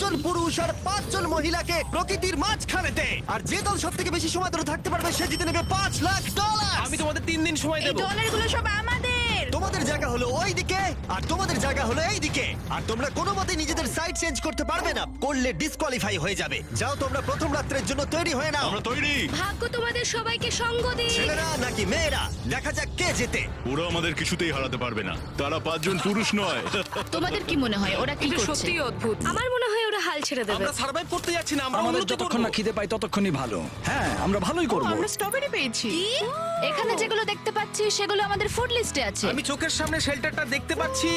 জন পুরুষ আর 5 জন মহিলাকে প্রকৃতির মাঝখানেতে। আর যে দল সব থেকে বেশি সময় ধরে থাকতে পারবে সে জিতে নেবে $5,00,000। আমি তোমাদের 3 দিন সময় এই দেব। ডলারগুলো সব আমাদের। তোমাদের জায়গা হলো ওই দিকে আর তোমাদের জায়গা হলো এই দিকে। আর তোমরা কোনো মতে নিজেদের সাইড চেঞ্জ করতে পারবে না, করলে ডিসকোয়ালিফাই হয়ে যাবে। যাও তোমরা প্রথম রাত্রের জন্য তৈরি হয়ে নাও। আমরা তৈরি। ভাগ্য তোমাদের সবাইকে সঙ্গ দিক। ছেলেরা নাকি মেয়েরা, দেখা যাক কে জেতে। ওরা আমাদের কিছুতেই হারাতে পারবে না, তারা 5 জন পুরুষ নয়। তোমাদের কি মনে হয় ওরা কি এটা করছে? সত্যিই অদ্ভুত। আমার মনে হয় ওরা হাল ছেড়ে দেবে। আমরা সার্ভাইভ করতে যাচ্ছি না, আমরা আমাদের উন্নতি যতক্ষণ করব। না খিদে পাই ততক্ষণই ভালো। হ্যাঁ, আমরা ভালোই করব। আমরা স্ট্রবেরি পেয়েছি। এখানে যেগুলো দেখতে পাচ্ছি সেগুলো আমাদের ফুড লিস্টে আছে। আমি চোখের সামনে শেল্টারটা দেখতে পাচ্ছি।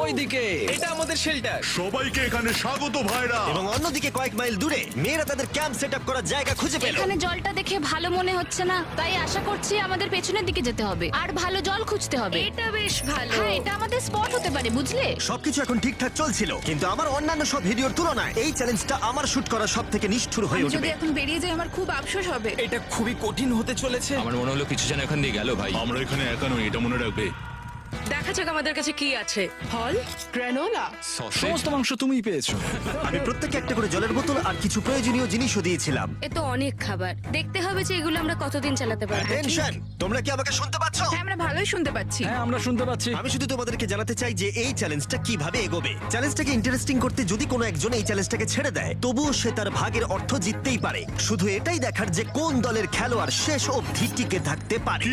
ওইদিকে এটা আমাদের শেল্টার। সবাইকে এখানে স্বাগত ভাইরা। এবং অন্যদিকে কয়েক মাইল দূরে মেয়েরা তাদের ক্যাম্প সেট আপ করার জায়গা খুঁজে পেল। এখানে জলটা দেখে ভালো মনে হচ্ছে না, তাই আশা করছি আমাদের পেছনের দিকে যেতে হবে আর ভালো জল খুঁজতে হবে। এটা বেশ ভালো। হ্যাঁ, এটা আমাদের স্পট হতে পারে, বুঝলে? সবকিছু এখন ঠিকঠাক চলছিল, কিন্তু আমার অন্যান্য সব ভিডিওর তুলনায় এই চ্যালেঞ্জটা আমার শুট করা সব থেকে নিষ্ঠুর হয়ে আমি যদি উঠবে। এখন বেরিয়ে যাই আমার খুব আফসোস হবে। এটা খুবই কঠিন হতে চলেছে। আমার মনে হলো কিছু যেন এখান দিয়ে গেল ভাই। আমরা এখানে একা নই, এটা মনে রাখবে। দেখা যাক আমাদের কাছে কি আছে। ফল, গ্রানোলা। সসেজ। সমস্ত মাংস তুমিই পেয়েছো। আমি প্রত্যেককে একটা করে জলের বোতল আর কিছু প্রয়োজনীয় জিনিসও দিয়েছিলাম। এ তো অনেক খাবার। দেখতে হবে যে এগুলো আমরা কতদিন চালাতে পারবো। টেনশন, তোমরা কি আমাকে শুনতে পাচ্ছ? হ্যাঁ, আমরা ভালোই শুনতে পাচ্ছি। হ্যাঁ, আমরা শুনতে পাচ্ছি। আমি শুধু তোমাদেরকে জানাতে চাই যে এই চ্যালেঞ্জটা কিভাবে এগোবে। চ্যালেঞ্জটাকে ইন্টারেস্টিং করতে যদি কোনো একজন এই চ্যালেঞ্জটাকে ছেড়ে দেয়, তবুও সে তার ভাগের অর্থ জিততেই পারে। শুধু এটাই দেখার যে কোন দলের খেলোয়াড় শেষ অবধি টিকে থাকতে পারে।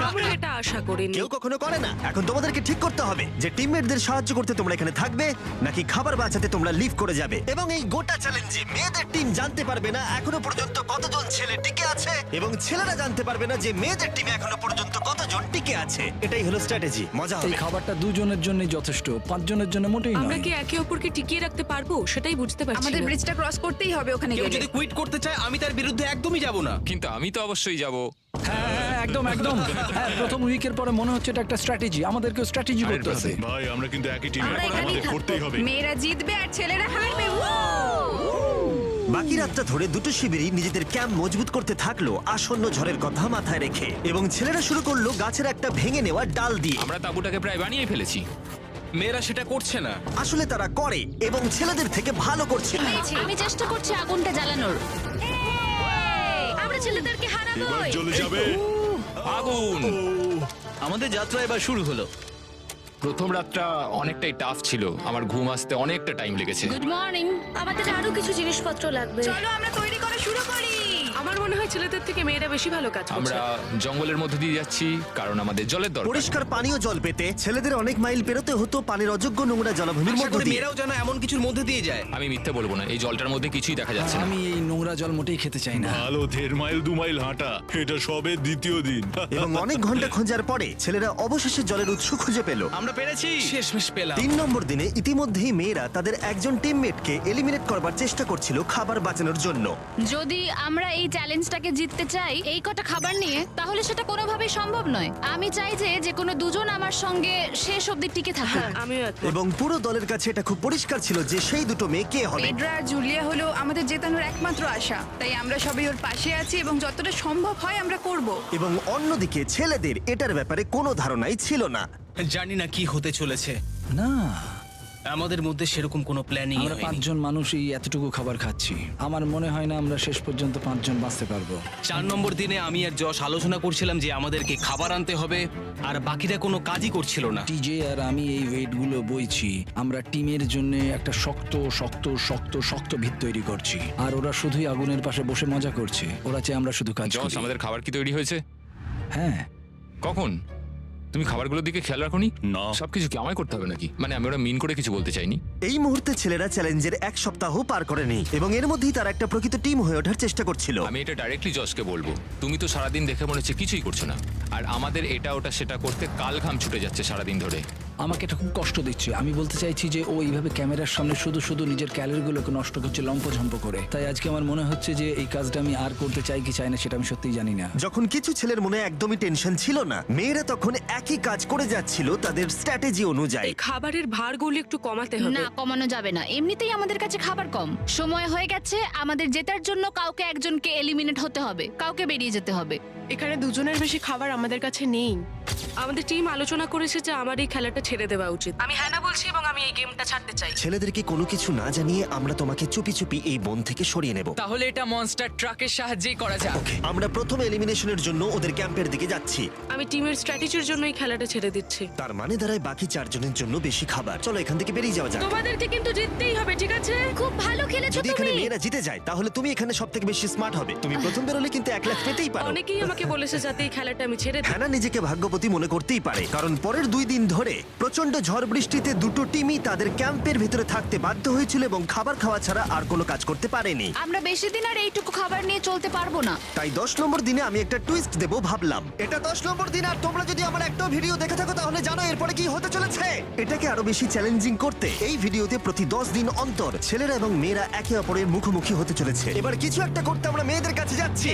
আমরা এটা আশা করিনি। কেউ কখনো করে না। এখন তোমাদেরকে ঠিক করতে হবে যে টিমমেটদের সাহায্য করতে তোমরা এখানে থাকবে নাকি খাবার বাঁচাতে তোমরা লিভ করে যাবে। এবং এই গোটা চ্যালেঞ্জে মেয়েদের টিম জানতে পারবে না এখনো পর্যন্ত কতজন ছেলে টিকে আছে, এবং ছেলেরা জানতে পারবে না যে মেয়েদের টিমে এখনো পর্যন্ত কতজন টিকে আছে। এটাই হলো স্ট্র্যাটেজি। মজা এই হবে। খাবারটা 2 জনের জন্যই যথেষ্ট, 5 জনের জন্য মোটেই আমরা নয়। কি একে অপরকে টিকিয়ে রাখতে পারবো সেটাই বুঝতে পারছি আমাদের না। ব্রিজটা ক্রস করতেই হবে ওখানে কেউ গেলে। যদি কুইট করতে চায় আমি তার বিরুদ্ধে একদমই যাব না। কিন্তু আমি তো অবশ্যই যাব। হ্যাঁ, হ্যাঁ, একদম একদম। হ্যাঁ, প্রথম উইকের পরে মনে হচ্ছে এটা একটা স্ট্র্যাটেজি। আমাদেরকেও স্ট্র্যাটেজি করতে হবে। ভাই আমরা কিন্তু একই টিমে, আমরা এখানেই আমাদের থাকবো। করতেই হবে। মেয়েরা জিতবে আর ছেলেরা হারবে। বাকি রাতটা ধরে দুটো শিবিরই নিজেদের ক্যাম্প মজবুত করতে থাকলো আসন্ন ঝড়ের কথা মাথায় রেখে, এবং ছেলেরা শুরু করলো গাছের একটা ভেঙে নেওয়া ডাল দিয়ে। আমরা তাঁবুটাকে প্রায় বানিয়ে ফেলেছি। মেয়েরা সেটা করছে না। আসলে তারা করে এবং ছেলেদের থেকে ভালো করছে। আমি চেষ্টা করছি আগুনটা জ্বালানোর। আমরা ছেলেদেরকে হারাবো। এবার চলে যাবে। আগুন। আমাদের যাত্রা এবার শুরু হলো। প্রথম রাতটা অনেকটাই টাফ ছিল, আমার ঘুম আসতে অনেকটা টাইম লেগেছে। Good morning. আমাদের আরো কিছু জিনিসপত্র লাগবে। চলো আমরা তৈরি করা শুরু করি। আমার মনে হয় ছেলেদের থেকে মেয়েরা বেশি ভালো কাজ করছে। আমরা জঙ্গলের মধ্যে দিয়ে যাচ্ছি কারণ আমাদের জলের দরকার। পরিষ্কার পানীয় জল পেতে ছেলেদের অনেক মাইল পেরোতে হতো পানির অযোগ্য নোংরা জলাভূমির আশা মধ্য করি দিয়ে। মেয়েরাও যেন এমন কিছুর মধ্যে দিয়ে যায়। আমি মিথ্যে বলবো না, এই জলটার মধ্যে কিছুই দেখা যাচ্ছে না। আমি এই নোংরা জল মোটেই খেতে চাই না। ভালো 1.5 মাইল 2 মাইল হাঁটা, এটা সবে দ্বিতীয় দিন। এবং অনেক ঘন্টা খোঁজার পরে ছেলেরা অবশেষে জলের উৎস খুঁজে পেল। আমরা পেরেছি, শেষমেশ পেলাম। 3 নম্বর দিনে ইতিমধ্যেই মেয়েরা তাদের একজন টিমমেটকে এলিমিনেট করবার চেষ্টা করছিল খাবার বাঁচানোর জন্য। যদি আমরা এই চ্যালেঞ্জটাকে জিততে চাই এই কটা খাবার নিয়ে, তাহলে সেটা কোনোভাবেই সম্ভব নয়। আমি চাই যে কোনো দুজন আমার সঙ্গে শেষ অবধি টিকে থাকুক। আমিও একমত। এবং পুরো দলের কাছে এটা খুব পরিষ্কার ছিল যে সেই দুটো মেয়ে কে হবে। পেড্রা আর জুলিয়া হলো আমাদের জেতানোর একমাত্র আশা। তাই আমরা সবাই ওর পাশে আছি এবং যতটা সম্ভব হয় আমরা করব। এবং অন্যদিকে ছেলেদের এটার ব্যাপারে কোনো ধারণাই ছিল না। জানি না কি হতে চলেছে। না, আমাদের মধ্যে সেরকম কোনো প্ল্যানিং আমরা 5 জন মানুষ এই এতটুকু খাবার খাচ্ছি। আমার মনে হয় না আমরা শেষ পর্যন্ত 5 জন বাঁচতে পারবো। 4 নম্বর দিনে আমি আর যশ আলোচনা করছিলাম যে আমাদেরকে খাবার আনতে হবে, আর বাকিরা কোনো কাজই করছিল না। টিজে আর আমি এই ওয়েটগুলো বইছি। আমরা টিমের জন্য একটা শক্ত শক্ত শক্ত শক্ত ভিত তৈরি করছি, আর ওরা শুধুই আগুনের পাশে বসে মজা করছে। ওরা চাই আমরা শুধু কাজ জস, করি। আমাদের খাবার কি তৈরি হয়েছে? হ্যাঁ, কখন? তুমি খাবারগুলোর দিকে খেয়াল রাখোনি? না। সবকিছু কি আমায় করতে হবে নাকি? মানে আমি ওরা মিন করে কিছু বলতে চাইনি। এই মুহূর্তে ছেলেরা চ্যালেঞ্জের 1 সপ্তাহ পার করেনি এবং এর মধ্যেই তারা একটা প্রকৃত টিম হয়ে ওঠার চেষ্টা করছিল। আমি এটা ডাইরেক্টলি জসকে বলবো। তুমি তো সারাদিন দেখে মনে হচ্ছে কিছুই করছো না, আর আমাদের এটা ওটা সেটা করতে কাল ঘাম ছুটে যাচ্ছে সারাদিন ধরে। আমাকে এটা খুব কষ্ট দিচ্ছে। আমি বলতে চাইছি যে ও এইভাবে ক্যামেরার সামনে শুধু শুধু নিজের ক্যালোরিগুলোকে নষ্ট করছে লম্পঝম্প করে। তাই আজকে আমার মনে হচ্ছে যে এই কাজটা আমি আর করতে চাই কি চাই না সেটা আমি সত্যিই জানি না। যখন কিছু ছেলের মনে একদমই টেনশন ছিল না, মেয়েরা তখন একই কাজ করে যাচ্ছিল তাদের স্ট্র্যাটেজি অনুযায়ী। এই খাবারের ভারগুলো একটু কমাতে হবে। না, কমানো যাবে না। এমনিতেই আমাদের কাছে খাবার কম। সময় হয়ে গেছে, আমাদের জেতার জন্য কাউকে একজনকে এলিমিনেট হতে হবে, কাউকে বেরিয়ে যেতে হবে। এখানে দুজনের বেশি খাবার আমাদের কাছে নেই। আমাদের টিম আলোচনা করেছে যে আমার এই খেলাটা ছেড়ে দেওয়া উচিত। আমি হ্যাঁ না বলছি এবং আমি এই গেমটা ছাড়তে চাই। ছেলেদেরকে কোনো কিছু না জানিয়ে আমরা তোমাকে চুপি চুপি এই বন থেকে সরিয়ে নেব। তাহলে এটা মনস্টার ট্রাকের সাহায্যেই করা যাক। আমরা প্রথম এলিমিনেশনের জন্য ওদের ক্যাম্পের দিকে যাচ্ছি। আমি টিমের স্ট্র্যাটেজির জন্য এই খেলাটা ছেড়ে দিচ্ছি। তার মানে দাঁড়ায় বাকি 4 জনের জন্য বেশি খাবার। চলো এখান থেকে বেরিয়ে যাওয়া যাক। তোমাদেরকে কিন্তু জিততেই হবে, ঠিক আছে? খুব ভালো খেলেছো যদি এখানে তুমি। মেয়েরা জিতে যায় তাহলে তুমি এখানে সবথেকে বেশি স্মার্ট হবে। তুমি প্রথম বেরোলে কিন্তু 1 লাখ পেতেই পারো। অনেকেই আমাকে বলেছে যাতে এই খেলাটা আমি ছেড়ে দিই। হ্যানা নিজেকে ভাগ্যবতী মনে করতেই পারে, কারণ পরের 2 দিন ধরে প্রচন্ড ঝড় বৃষ্টিতে দুটো টিমই তাদের ক্যাম্পের ভিতরে থাকতে বাধ্য হয়েছিল এবং খাবার খাওয়া ছাড়া আর কোনো কাজ করতে পারেনি। আমরা বেশি দিন আর এইটুকু খাবার নিয়ে চলতে পারবো না। তাই 10 নম্বর দিনে আমি একটা টুইস্ট দেব ভাবলাম। এটা 10 নম্বর দিন, আর তোমরা যদি আমার একটা ভিডিও দেখে থাকো তাহলে জানো এরপরে কি হতে চলেছে। এটাকে আরো বেশি চ্যালেঞ্জিং করতে এই ভিডিওতে প্রতি 10 দিন অন্তর ছেলেরা এবং মেয়েরা একে অপরের মুখোমুখি হতে চলেছে। এবার কিছু একটা করতে আমরা মেয়েদের কাছে যাচ্ছি।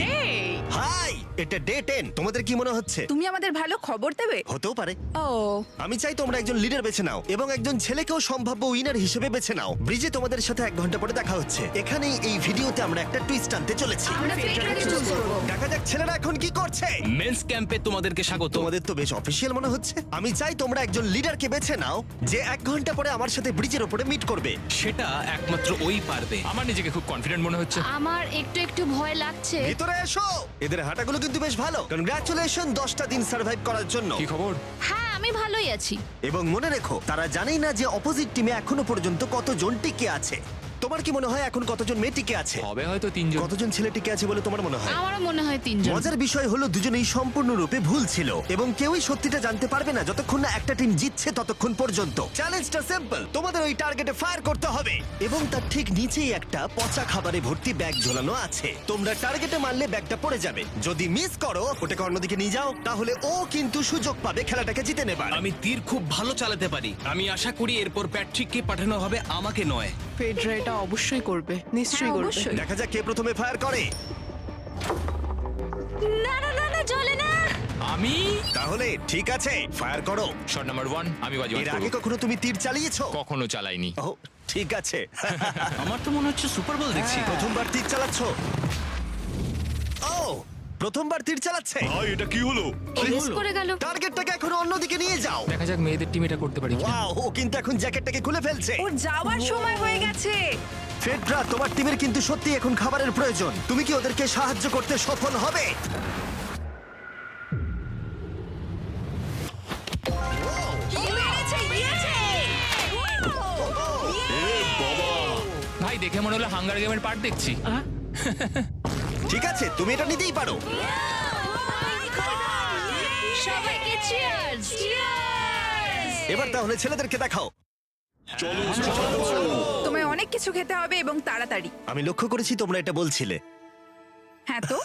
হাই, এটা ডে 10। তোমাদের কি মনে হচ্ছে? তুমি আমাদের ভালো খবর দেবে? হতেও পারে। ও, আমি চাই তোমরা একজন লিডার বেছে নাও এবং একজন ছেলেকেও সম্ভাব্য উইনার হিসেবে বেছে নাও। ব্রিজে তোমাদের সাথে 1 ঘন্টা পরে দেখা হচ্ছে। এখানেই এই ভিডিওতে আমরা একটা টুইস্ট আনতে চলেছি। আমরা ফেডরারকে চুজ করব। দেখা যাক ছেলেরা এখন কি করছে। মেন্স ক্যাম্পে তোমাদেরকে স্বাগত। তোমাদের তো বেশ অফিসিয়াল মনে হচ্ছে। আমি চাই তোমরা একজন লিডারকে বেছে নাও যে 1 ঘন্টা পরে আমার সাথে ব্রিজের উপরে মিট করবে। সেটা একমাত্র ওই পারবে। আমার নিজেকে খুব কনফিডেন্ট মনে হচ্ছে। আমার একটু একটু ভয় লাগছে। ভিতরে এসো। এদের হাঁটাগুলো কিন্তু বেশ ভালো। কনগ্রাচুলেশন 10টা দিন সার্ভাইভ করার জন্য। কি খবর? হ্যাঁ, আমি ভালোই আছি। এবং মনে রেখো, তারা জানেই না যে অপোজিট টিমে এখনো পর্যন্ত কতজন টিকে আছে। তোমার কি মনে হয় এখন কতজন মেয়ে টিকে আছে? হবে হয়তো 3 জন। কতজন ছেলে টিকে আছে বলে তোমার মনে হয়? আমারও মনে হয় 3 জন। মজার বিষয় হলো দুজনেই সম্পূর্ণরূপে ভুল ছিল এবং কেউই সত্যিটা জানতে পারবে না যতক্ষণ না একটা টিম জিতছে ততক্ষণ পর্যন্ত। চ্যালেঞ্জটা সিম্পল, তোমাদের ওই টার্গেটে ফায়ার করতে হবে এবং তার ঠিক নিচেই একটা পচা খাবারে ভর্তি ব্যাগ ঝোলানো আছে। তোমরা টার্গেটে মারলে ব্যাগটা পড়ে যাবে। যদি মিস করো, ওটাকে অন্যদিকে নিয়ে যাও, তাহলে ও কিন্তু সুযোগ পাবে খেলাটাকে জিতে নেবার। আমি তীর খুব ভালো চালাতে পারি। আমি আশা করি এরপর প্যাট্রিককে পাঠানো হবে, আমাকে নয়। ফেডরা এটা অবশ্যই করবে, নিশ্চয়ই হ্যাঁ, করবে। অবশ্যই। দেখা যাক কে প্রথমে ফায়ার করে। না না না না, চলে না। আমি তাহলে ঠিক আছে, ফায়ার করো। শট নাম্বার 1 আমি বাজি এর আগে কখনো তুমি তীর চালিয়েছো? কখনো চালাইনি। ও, ঠিক আছে। আমার তো মনে হচ্ছে সুপার বল দেখছি। প্রথমবার তীর চালাচ্ছ? ও, প্রথমবার তীর চালাচ্ছে। ভাই এটা কি হলো? মিস করে গেল। টার্গেটটাকে এখন অন্যদিকে নিয়ে যাও। দেখা যাক মেয়েদের টিম এটা করতে পারি কিনা। ওয়াও, ও কিন্তু এখন জ্যাকেটটাকে খুলে ফেলছে। ওর যাওয়ার সময় হয়ে গেছে। ফেডরা, তোমার টিমের কিন্তু সত্যি এখন খাবারের প্রয়োজন। তুমি কি ওদেরকে সাহায্য করতে সফল হবে? ভাই দেখে মনে হলো হাঙ্গার গেমের পার্ট দেখছি। ঠিক আছে, তুমি এটা নিতেই পারো। সবাইকে চিয়ার্স। চিয়ার্স। এবার তাহলে ছেলেদেরকে দেখাও। তোমায় অনেক কিছু খেতে হবে এবং তাড়াতাড়ি। আমি লক্ষ্য করেছি তোমরা এটা বলছিলে। হ্যাঁ তো,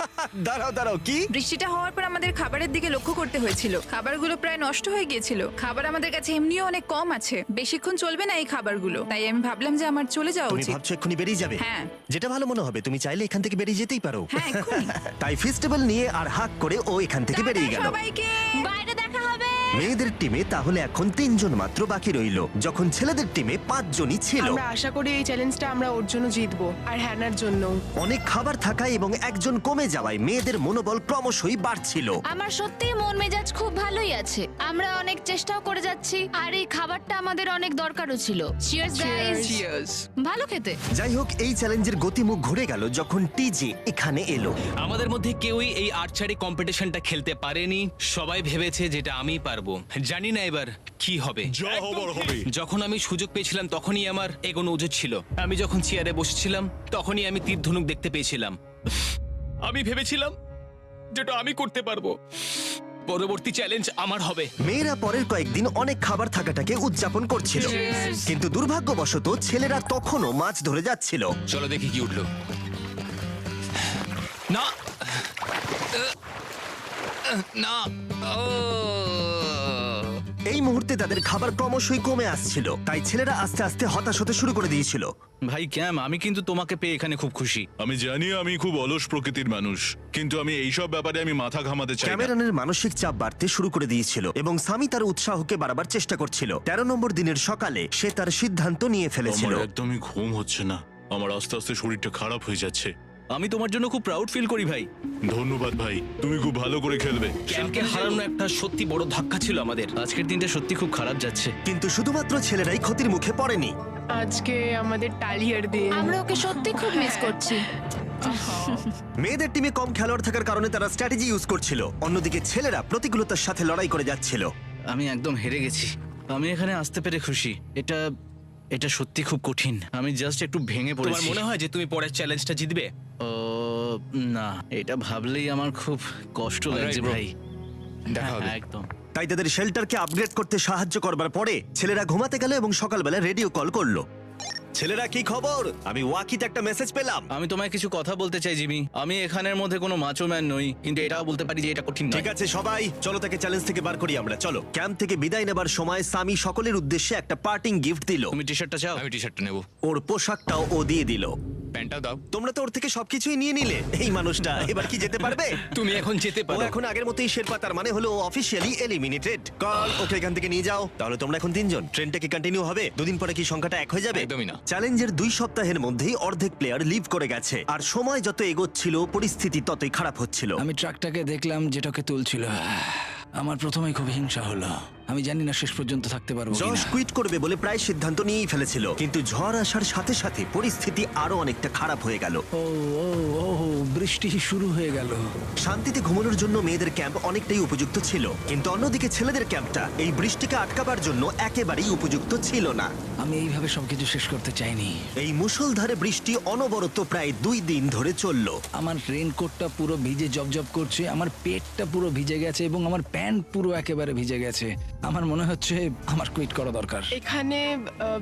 দাঁড়াও দাঁড়াও, কি? বৃষ্টিটা হওয়ার পর আমাদের খাবারের দিকে লক্ষ্য করতে হয়েছিল। খাবারগুলো প্রায় নষ্ট হয়ে গিয়েছিল। খাবার আমাদের কাছে এমনিও অনেক কম আছে, বেশিক্ষণ চলবে না এই খাবারগুলো। তাই আমি ভাবলাম যে আমার চলে যাওয়া তুমি উচিত। ভাবছো এক্ষুনি বেরিয়ে যাবে? হ্যাঁ। যেটা ভালো মনে হবে। তুমি চাইলে এখান থেকে বেরিয়ে যেতেই পারো। হ্যাঁ, এক্ষুনি। তাই ফেস্টিভ্যাল নিয়ে আর হাক করে ও এখান থেকে বেরিয়ে টাটা গেল। সবাইকে। বাইরে দেখা হবে। মেয়েদের টিমে তাহলে এখন 3 জন মাত্র বাকি রইলো, যখন ছেলেদের টিমে 5 জনই ছিল। আমরা আশা করি এই চ্যালেঞ্জটা আমরা ওর জন্য জিতবো, আর হ্যানার জন্য। অনেক খাবার থাকায় এবং একজন কমে যাওয়ায় মেয়েদের মনোবল ক্রমশই বাড়ছিল। আমার সত্যিই মন মেজাজ খুব ভালোই আছে। আমরা অনেক চেষ্টাও করে যাচ্ছি আর এই খাবারটা আমাদের অনেক দরকারও ছিল। Cheers guys. ভালো খেতে। যাই হোক, এই চ্যালেঞ্জের গতিমুখ ঘুরে গেল যখন টিজে এখানে এলো। আমাদের মধ্যে কেউই এই আর্চারি কম্পিটিশনটা খেলতে পারেনি। সবাই ভেবেছে যেটা আমিই পারবো। জানি না এবার কি হবে। যা হবার হবে। যখন আমি সুযোগ পেয়েছিলাম তখনই আমার এগোনো উচিত ছিল। আমি যখন চেয়ারে বসেছিলাম তখনই আমি তীর ধনুক দেখতে পেয়েছিলাম। আমি ভেবেছিলাম যেটা আমি করতে পারবো। পরবর্তী চ্যালেঞ্জ আমার হবে। মেয়েরা পরের কয়েকদিন অনেক খাবার থাকাটাকে উদযাপন করছিল, কিন্তু দুর্ভাগ্যবশত ছেলেরা তখনও মাছ ধরে যাচ্ছিল। চলো দেখি কি উঠলো। না না ও এই মুহূর্তে তাদের খাবার ক্রমশই কমে আসছিল, তাই ছেলেরা আস্তে আস্তে হতাশ হতে শুরু করে দিয়েছিল। ভাই ক্যাম, আমি কিন্তু তোমাকে পেয়ে এখানে খুব খুশি। আমি জানি আমি খুব অলস প্রকৃতির মানুষ, কিন্তু আমি এইসব ব্যাপারে আমি মাথা ঘামাতে চাই না। ক্যামেরনের মানসিক চাপ বাড়তে শুরু করে দিয়েছিল এবং সামি তার উৎসাহকে বাড়াবার চেষ্টা করছিল। 13 নম্বর দিনের সকালে সে তার সিদ্ধান্ত নিয়ে ফেলেছিল। আমার একদমই ঘুম হচ্ছে না। আমার আস্তে আস্তে শরীরটা খারাপ হয়ে যাচ্ছে। আমি তোমার জন্য খুব প্রাউড ফিল করি ভাই। ধন্যবাদ ভাই, তুমি খুব ভালো করে খেলবে। ক্যামকে হারানো একটা সত্যি বড় ধাক্কা ছিল আমাদের। আজকের দিনটা সত্যি খুব খারাপ যাচ্ছে। কিন্তু শুধুমাত্র ছেলেরাই ক্ষতির মুখে পড়েনি। আজকে আমাদের টালিয়ার দিন। আমরা ওকে সত্যি খুব মিস করছি। মেয়েদের টিমে কম খেলোয়াড় থাকার কারণে তারা স্ট্র্যাটেজি ইউজ করছিল, অন্যদিকে ছেলেরা প্রতিকূলতার সাথে লড়াই করে যাচ্ছিল। আমি একদম হেরে গেছি। আমি এখানে আসতে পেরে খুশি। এটা সত্যি খুব কঠিন। আমি জাস্ট একটু ভেঙে তোমার পড়েছি। মনে হয় যে তুমি পরের চ্যালেঞ্জটা জিতবে? ও না, এটা ভাবলেই আমার খুব কষ্ট লাগছে Alright, bro. ভাই। দেখা হবে। হ্যাঁ, একদম। তাই তাদের শেল্টারকে আপগ্রেড করতে সাহায্য করবার পরে ছেলেরা ঘুমাতে গেল এবং সকালবেলা রেডিও কল করলো। ছেলেরা, কি খবর? আমি ওয়াকিতে একটা মেসেজ পেলাম। আমি তোমায় কিছু কথা বলতে চাই জিমি। আমি এখানের মধ্যে কোনো মাচো ম্যান নই, কিন্তু এটাও বলতে পারি যে এটা কঠিন নয়। ঠিক আছে সবাই, চলো তাকে চ্যালেঞ্জ থেকে বার করি আমরা। চলো। ক্যাম্প থেকে বিদায় নেবার সময় সামি সকলের উদ্দেশ্যে একটা পার্টিং গিফট দিল। তুমি টি শার্টটা চাও? আমি টি শার্টটা নেবো, ওর পোশাকটাও ও দিয়ে দিল। প্যান্টটাও দাও। তোমরা তো ওর থেকে সবকিছুই নিয়ে নিলে। এই মানুষটা এবার কি যেতে পারবে? তুমি এখন যেতে ও পারো। এখন আগের মতোই শেরপা, তার মানে হলো অফিসিয়ালি এলিমিনেটেড। কল ওকে এখান থেকে নিয়ে যাও। তাহলে তোমরা এখন 3 জন। ট্রেনটা কি কন্টিনিউ হবে? দুদিন পরে কি সংখ্যাটা 1 হয়ে যাবে? একদমই না। চ্যালেঞ্জের 2 সপ্তাহের মধ্যেই অর্ধেক প্লেয়ার লিভ করে গেছে, আর সময় যত এগোচ্ছিল পরিস্থিতি ততই খারাপ হচ্ছিল। আমি ট্রাকটাকে দেখলাম যেটাকে তুলছিল। আমার প্রথমেই খুব হিংসা হলো। আমি জানি না শেষ পর্যন্ত থাকতে পারবো জশ কিনা। কুইট করবে বলে প্রায় সিদ্ধান্ত নিয়েই ফেলেছিল, কিন্তু ঝড় আসার সাথে সাথে পরিস্থিতি আরো অনেকটা খারাপ হয়ে গেল। ও ও ও বৃষ্টি শুরু হয়ে গেল। শান্তিতে ঘুমানোর জন্য মেয়েদের ক্যাম্প অনেকটাই উপযুক্ত ছিল, কিন্তু অন্যদিকে ছেলেদের ক্যাম্পটা এই বৃষ্টিকে আটকাবার জন্য একেবারেই উপযুক্ত ছিল না। আমি এইভাবে সবকিছু শেষ করতে চাইনি। এই মুষলধারে বৃষ্টি অনবরত প্রায় 2 দিন ধরে চলল। আমার রেইনকোটটা পুরো ভিজে জবজব করছে, আমার পেটটা পুরো ভিজে গেছে এবং আমার প্যান্ট পুরো একেবারে ভিজে গেছে। আমার মনে হচ্ছে আমার কুইট করা দরকার। এখানে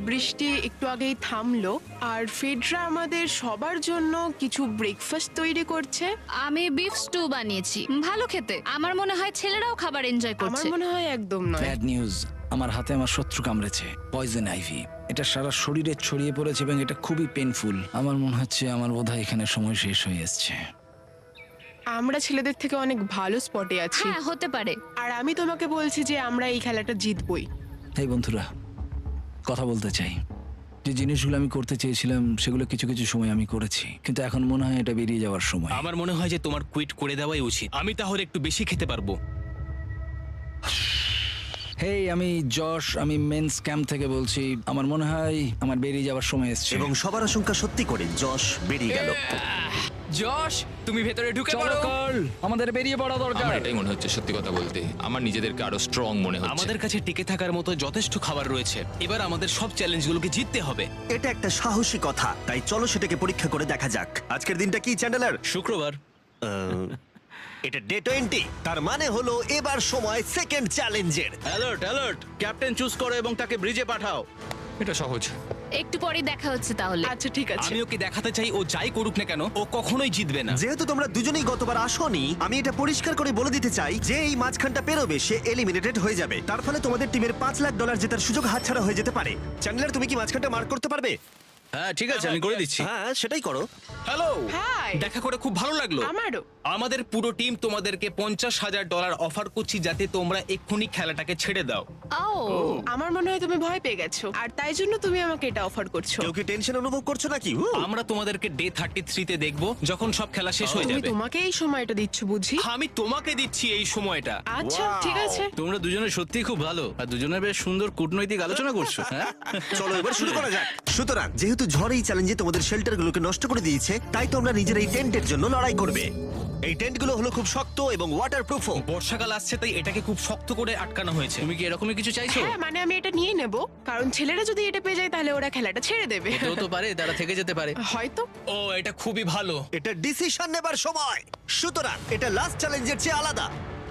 বৃষ্টি একটু আগেই থামলো, আর ফেডরা আমাদের সবার জন্য কিছু ব্রেকফাস্ট তৈরি করছে। আমি বিফ স্টু বানিয়েছি, ভালো খেতে। আমার মনে হয় ছেলেরাও খাবার এনজয় আমার করছে। মনে হয় একদম নয়। ব্যাড নিউজ, আমার হাতে আমার শত্রু কামড়েছে, পয়জন আইভি। এটা সারা শরীরে ছড়িয়ে পড়েছে এবং এটা খুবই পেইনফুল। আমার মনে হচ্ছে আমার বোধহয় এখানে সময় শেষ হয়ে এসেছে। আমরা ছেলেদের থেকে অনেক ভালো স্পটে আছি, হ্যাঁ, হতে পারে। আর আমি তোমাকে বলছি যে আমরা এই খেলাটা জিতবই। এই বন্ধুরা, কথা বলতে চাই। যে জিনিসগুলো আমি করতে চেয়েছিলাম সেগুলো কিছু কিছু সময় আমি করেছি, কিন্তু এখন মনে হয় এটা বেরিয়ে যাওয়ার সময়। আমার মনে হয় যে তোমার কুইট করে দেওয়াই উচিত। আমি তাহলে একটু বেশি খেতে পারবো। হেই, আমি যশ, আমি মেন্স ক্যাম্প থেকে বলছি। আমার মনে হয় আমার বেরিয়ে যাওয়ার সময় এসেছে। এবং সবার আশঙ্কা সত্যি করে যশ বেরিয়ে গেল। যশ, তুমি ভেতরে ঢুকে চলো পড়ো। কার্ল, আমাদের বেরিয়ে পড়া দরকার। আমার এটাই মনে হচ্ছে, সত্যি কথা বলতে আমার নিজেদেরকে আরো স্ট্রং মনে হচ্ছে। আমাদের কাছে টিকে থাকার মতো যথেষ্ট খাবার রয়েছে। এবার আমাদের সব চ্যালেঞ্জগুলোকে জিততে হবে। এটা একটা সাহসী কথা, তাই চলো সেটাকে পরীক্ষা করে দেখা যাক। আজকের দিনটা কি চ্যান্ডেলার? শুক্রবার। এটা ডে 20, তার মানে হলো এবার সময় সেকেন্ড চ্যালেঞ্জের। অ্যালার্ট অ্যালার্ট, ক্যাপ্টেন চুজ করো এবং তাকে ব্রিজে পাঠাও। এটা সহজ। একটু পরেই দেখা হচ্ছে তাহলে। আচ্ছা ঠিক আছে। আমি ওকে দেখাতে চাই ও যাই করুক না কেন ও কখনোই জিতবে না। যেহেতু তোমরা দুজনেই গতবার আসোনি, আমি এটা পরিষ্কার করে বলে দিতে চাই যে এই মাঝখানটা পেরোবে সে এলিমিনেটেড হয়ে যাবে। তার ফলে তোমাদের টিমের $5 লাখ জেতার সুযোগ হাতছাড়া হয়ে যেতে পারে। চ্যান্ডেলার, তুমি কি মাঝখানটা মার্ক করতে পারবে? হ্যাঁ ঠিক আছে, আমি করে দিচ্ছি। হ্যাঁ, সেটাই করো। Hello, hi. দেখা করে খুব ভালো লাগলো। আমারও। আমাদের পুরো টিম তোমাদেরকে $50,000 অফার করছি যাতে তোমরা এক্ষুনি খেলাটাকে ছেড়ে দাও। ও, আমার মনে হয় তুমি ভয় পেয়ে গেছো, আর তাই জন্য তুমি আমাকে এটা অফার করছো। কেউ কি টেনশন অনুভব করছো নাকি? আমরা তোমাদেরকে ডে 33-তে দেখবো যখন সব খেলা শেষ হয়ে তুমি যাবে। তোমাকে এই সময়টা দিচ্ছ বুঝি? আমি তোমাকে দিচ্ছি এই সময়টা। আচ্ছা ঠিক আছে। তোমরা দুজনে সত্যিই খুব ভালো, আর দুজনে বেশ সুন্দর কূটনৈতিক আলোচনা করছো। হ্যাঁ, চলো এবার শুরু করা যাক। সুতরাং যেহেতু ঝড় এই চ্যালেঞ্জে তোমাদের শেল্টারগুলোকে নষ্ট করে দিয়েছে, তাই তোমরা নিজের এই টেন্টের জন্য লড়াই করবে। এই টেন্টগুলো হলো খুব শক্ত এবং ওয়াটারপ্রুফও। বর্ষাকাল আসছে তাই এটাকে খুব শক্ত করে আটকানো হয়েছে। তুমি কি এরকমই কিছু চাইছো? হ্যাঁ, মানে আমি এটা নিয়ে নেব, কারণ ছেলেরা যদি এটা পেয়ে যায় তাহলে ওরা খেলাটা ছেড়ে দেবে। এটাও তো পারে, তারা থেকে যেতে পারে। হয়তো। ও, এটা খুবই ভালো। এটা ডিসিশন নেবার সময়। সুতরাং এটা লাস্ট চ্যালেঞ্জের চেয়ে আলাদা,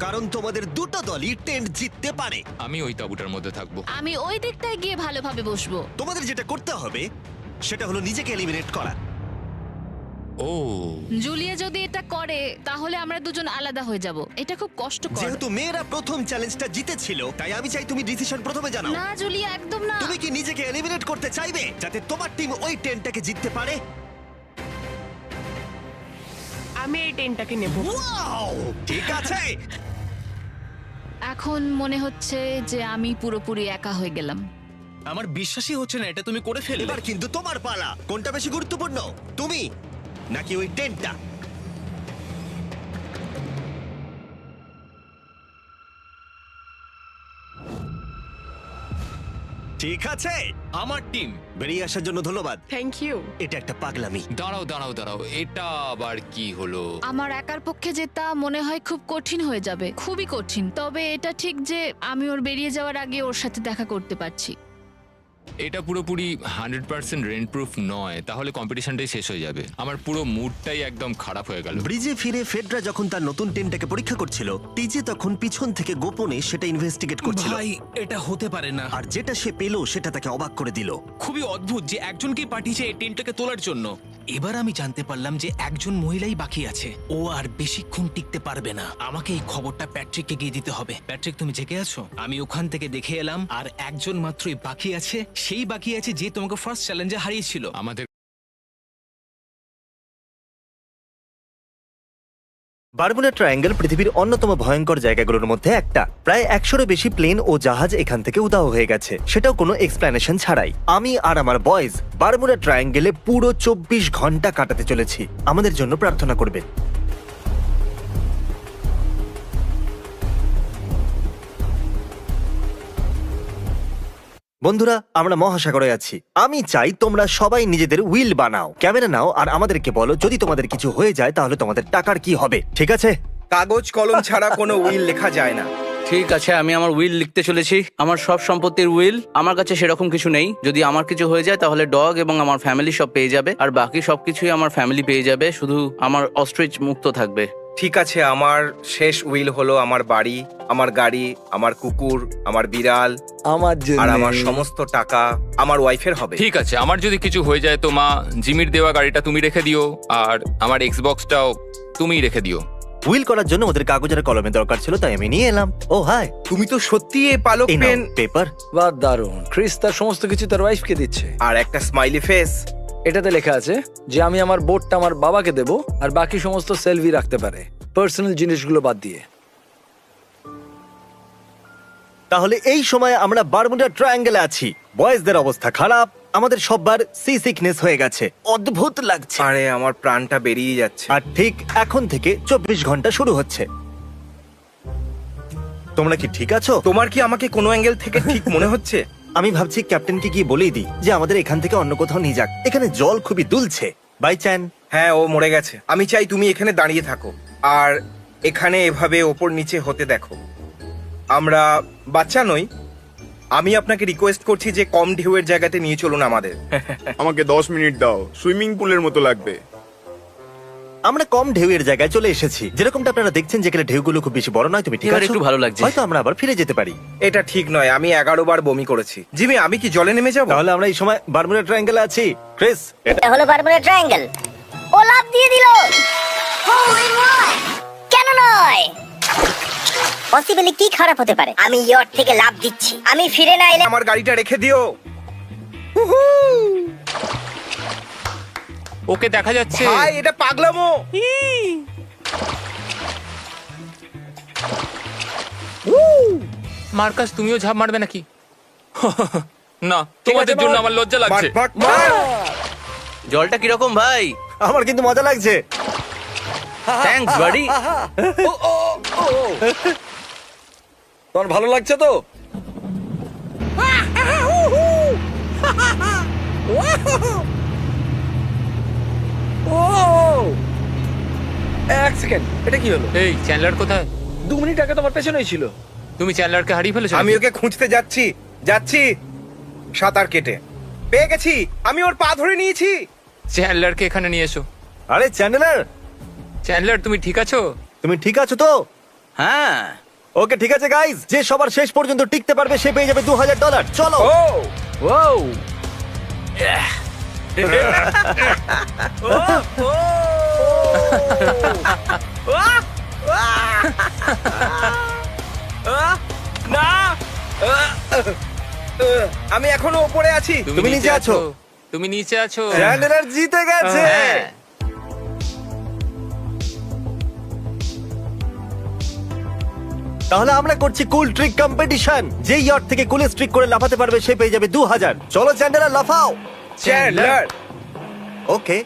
কারণ তোমাদের দুটো দলই টেন্ট জিততে পারে। আমি ওই তাঁবুটার মধ্যে থাকবো। আমি ওই দিকটায় গিয়ে ভালোভাবে বসবো। তোমাদের যেটা করতে হবে সেটা হলো নিজেকে এলিমিনেট করা। ও, জুলিয়া যদি এটা করে তাহলে আমরা দুজন আলাদা হয়ে যাব। এটা খুব কষ্টকর। যেহেতু মেয়েরা প্রথম চ্যালেঞ্জটা জিতেছিল, তাই আমি চাই তুমি ডিসিশন প্রথমে জানাও। না জুলিয়া, একদম না। তুমি কি নিজেকে এলিমিনেট করতে চাইবে যাতে তোমার টিম ওই টেন্টটাকে জিততে পারে? আমি এই টেনটাকে নেব। ওয়াও, ঠিক আছে। এখন মনে হচ্ছে যে আমি পুরোপুরি একা হয়ে গেলাম। আমার বিশ্বাসই হচ্ছে না এটা তুমি করে ফেললে। এবার কিন্তু তোমার পালা। কোনটা বেশি গুরুত্বপূর্ণ, তুমি নাকি ওই টেন্টটা? ঠিক আছে, আমার টিম। বেরিয়ে আসার জন্য ধন্যবাদ। Thank you. এটা একটা পাগলামি। দাঁড়াও দাঁড়াও দাঁড়াও, এটা আবার কি হলো? আমার একার পক্ষে জেতা মনে হয় খুব কঠিন হয়ে যাবে, খুবই কঠিন। তবে এটা ঠিক যে আমি ওর বেরিয়ে যাওয়ার আগে ওর সাথে দেখা করতে পারছি। এটা পুরোপুরি 100% রেন্ট প্রুফ নয়, তাহলে কম্পিটিশনটাই শেষ হয়ে যাবে। আমার পুরো মুডটাই একদম খারাপ হয়ে গেল। ব্রিজে ফিরে ফেডরা যখন তার নতুন টিমটাকে পরীক্ষা করছিল, টিজে তখন পিছন থেকে গোপনে সেটা ইনভেস্টিগেট করছিল। ভাই এটা হতে পারে না। আর যেটা সে পেল সেটা তাকে অবাক করে দিল। খুবই অদ্ভুত যে একজনকেই পাঠিয়েছে এই টেন্টটাকে তোলার জন্য। এবার আমি জানতে পারলাম যে একজন মহিলাই বাকি আছে। ও আর বেশিক্ষণ টিকতে পারবে না। আমাকে এই খবরটা প্যাট্রিককে গিয়ে দিতে হবে। প্যাট্রিক, তুমি জেগে আছো? আমি ওখান থেকে দেখে এলাম আর একজন মাত্রই বাকি আছে। সেই বাকি আছে যে তোমাকে ফার্স্ট চ্যালেঞ্জে হারিয়েছিল। আমাদের বারমুডা ট্রায়াঙ্গেল পৃথিবীর অন্যতম ভয়ঙ্কর জায়গাগুলোর মধ্যে একটা। প্রায় 100-এরও বেশি প্লেন ও জাহাজ এখান থেকে উধাও হয়ে গেছে, সেটাও কোনো এক্সপ্লেনেশন ছাড়াই। আমি আর আমার বয়েজ বারমুডা ট্রায়াঙ্গেলে পুরো 24 ঘন্টা কাটাতে চলেছি। আমাদের জন্য প্রার্থনা করবেন। বন্ধুরা, আমরা মহাসাগরে আছি। আমি চাই তোমরা সবাই নিজেদের উইল বানাও, ক্যামেরা নাও আর আমাদেরকে বলো যদি তোমাদের কিছু হয়ে যায় তাহলে তোমাদের টাকার কি হবে, ঠিক আছে? কাগজ কলম ছাড়া কোনো উইল লেখা যায় না। ঠিক আছে, আমি আমার উইল লিখতে চলেছি। আমার সব সম্পত্তির উইল। আমার কাছে সেরকম কিছু নেই। যদি আমার কিছু হয়ে যায় তাহলে ডগ এবং আমার ফ্যামিলি সব পেয়ে যাবে, আর বাকি সবকিছুই আমার ফ্যামিলি পেয়ে যাবে। শুধু আমার অস্ট্রিচ মুক্ত থাকবে। ঠিক আছে, আমার শেষ উইল হলো আমার বাড়ি, আমার গাড়ি, আমার কুকুর, আমার বিড়াল, আমার আর আমার সমস্ত টাকা আমার ওয়াইফের হবে। ঠিক আছে, আমার যদি কিছু হয়ে যায় তো মা, জিমির দেওয়া গাড়িটা তুমি রেখে দিও, আর আমার এক্সবক্সটাও তুমিই রেখে দিও। উইল করার জন্য ওদের কাগজ আর কলমের দরকার ছিল, তাই আমি নিয়ে এলাম। ও হাই, তুমি তো সত্যি এই পালক পেন পেপার। বা দারুণ। ক্রিস তার সমস্ত কিছু তার ওয়াইফকে দিচ্ছে। আর একটা স্মাইলি ফেস। এটাতে লেখা আছে যে আমি আমার বোটটা আমার বাবাকে দেব, আর বাকি সমস্ত সেলফি রাখতে পারে, পার্সোনাল জিনিসগুলো বাদ দিয়ে। তাহলে এই সময় আমরা বারমুডা ট্রায়াঙ্গেলে আছি। বয়েজদের অবস্থা খারাপ, আমাদের সববার সি সিকনেস হয়ে গেছে। অদ্ভুত লাগছে। আরে আমার প্রাণটা বেরিয়ে যাচ্ছে। আর ঠিক এখন থেকে 24 ঘন্টা শুরু হচ্ছে। তোমরা কি ঠিক আছো? তোমার কি আমাকে কোনো অ্যাঙ্গেল থেকে ঠিক মনে হচ্ছে? আমি ভাবছি ক্যাপ্টেনকে গিয়ে বলেই দিই যে আমাদের এখান থেকে অন্য কোথাও নিয়ে যাক। এখানে জল খুবই দুলছে। বাই চ্যান। হ্যাঁ, ও মরে গেছে। আমি চাই তুমি এখানে দাঁড়িয়ে থাকো আর এখানে এভাবে ওপর নিচে হতে দেখো। আমরা বাচ্চা নই। আমি আপনাকে রিকোয়েস্ট করছি যে কম ঢেউয়ের জায়গাতে নিয়ে চলুন আমাদের। আমাকে 10 মিনিট দাও, সুইমিং পুলের মতো লাগবে। আমরা কম ঢেউয়ের জায়গায় চলে এসেছি, যেরকমটা আপনারা দেখছেন, যেখানে ঢেউগুলো খুব বেশি বড় নয়। তুমি ঠিক এবার আছো? একটু ভালো লাগছে। হয়তো আমরা আবার ফিরে যেতে পারি। এটা ঠিক নয়, আমি 11 বার বমি করেছি। জিমি, আমি কি জলে নেমে যাব? তাহলে আমরা এই সময় বারমুডা ট্রায়াঙ্গেলে আছি। ক্রিস, এটা হলো বারমুডা ট্রায়াঙ্গেল। ও লাফ দিয়ে দিল। কেন নয়? পসিবলি কি খারাপ হতে পারে? আমি ইয়ট থেকে লাফ দিচ্ছি। আমি ফিরে না এলে আমার গাড়িটা রেখে দিও। ওকে দেখা যাচ্ছে। ভাই, এটা পাগলামো। মার্কাস, তুমিও ঝাঁপ মারবে নাকি? না, তোমাদের জন্য আমার লজ্জা লাগছে। জলটা কিরকম ভাই? আমার কিন্তু মজা লাগছে। থ্যাঙ্কস বাডি। তোমার ভালো লাগছে তো? এক সেকেন্ড, এটা কি হলো? এই চ্যান্ডলার কোথায়? 2 মিনিট আগে তোমার পেছনেই ছিল। তুমি চ্যান্ডলারকে হারিয়ে ফেলেছো? আমি ওকে খুঁজতে যাচ্ছি সাঁতার কেটে। পেয়ে গেছি, আমি ওর পা ধরে নিয়েছি। চ্যান্ডলারকে এখানে নিয়ে এসো। আরে চ্যান্ডলার, চ্যান্ডলার তুমি ঠিক আছো? তুমি ঠিক আছো তো? হ্যাঁ। ওকে, ঠিক আছে গাইজ। যে সবার শেষ পর্যন্ত টিকতে পারবে সে পেয়ে যাবে $2000। চলো। ও না, আমি এখনো উপরে আছি। তুমি নিচে আছো। তুমি নিচে আছো। চ্যান্ডলার জিতে গেছে। হ্যাঁ। তাহলে আমরা করছি কুল ট্রিক কম্পিটিশন। যে ইয়ট থেকে কুলেস্ট ট্রিক করে লাফাতে পারবে সে পেয়ে যাবে 2000। চলো চ্যান্ডলার, লাফাও। চ্যান্ডলার। Okay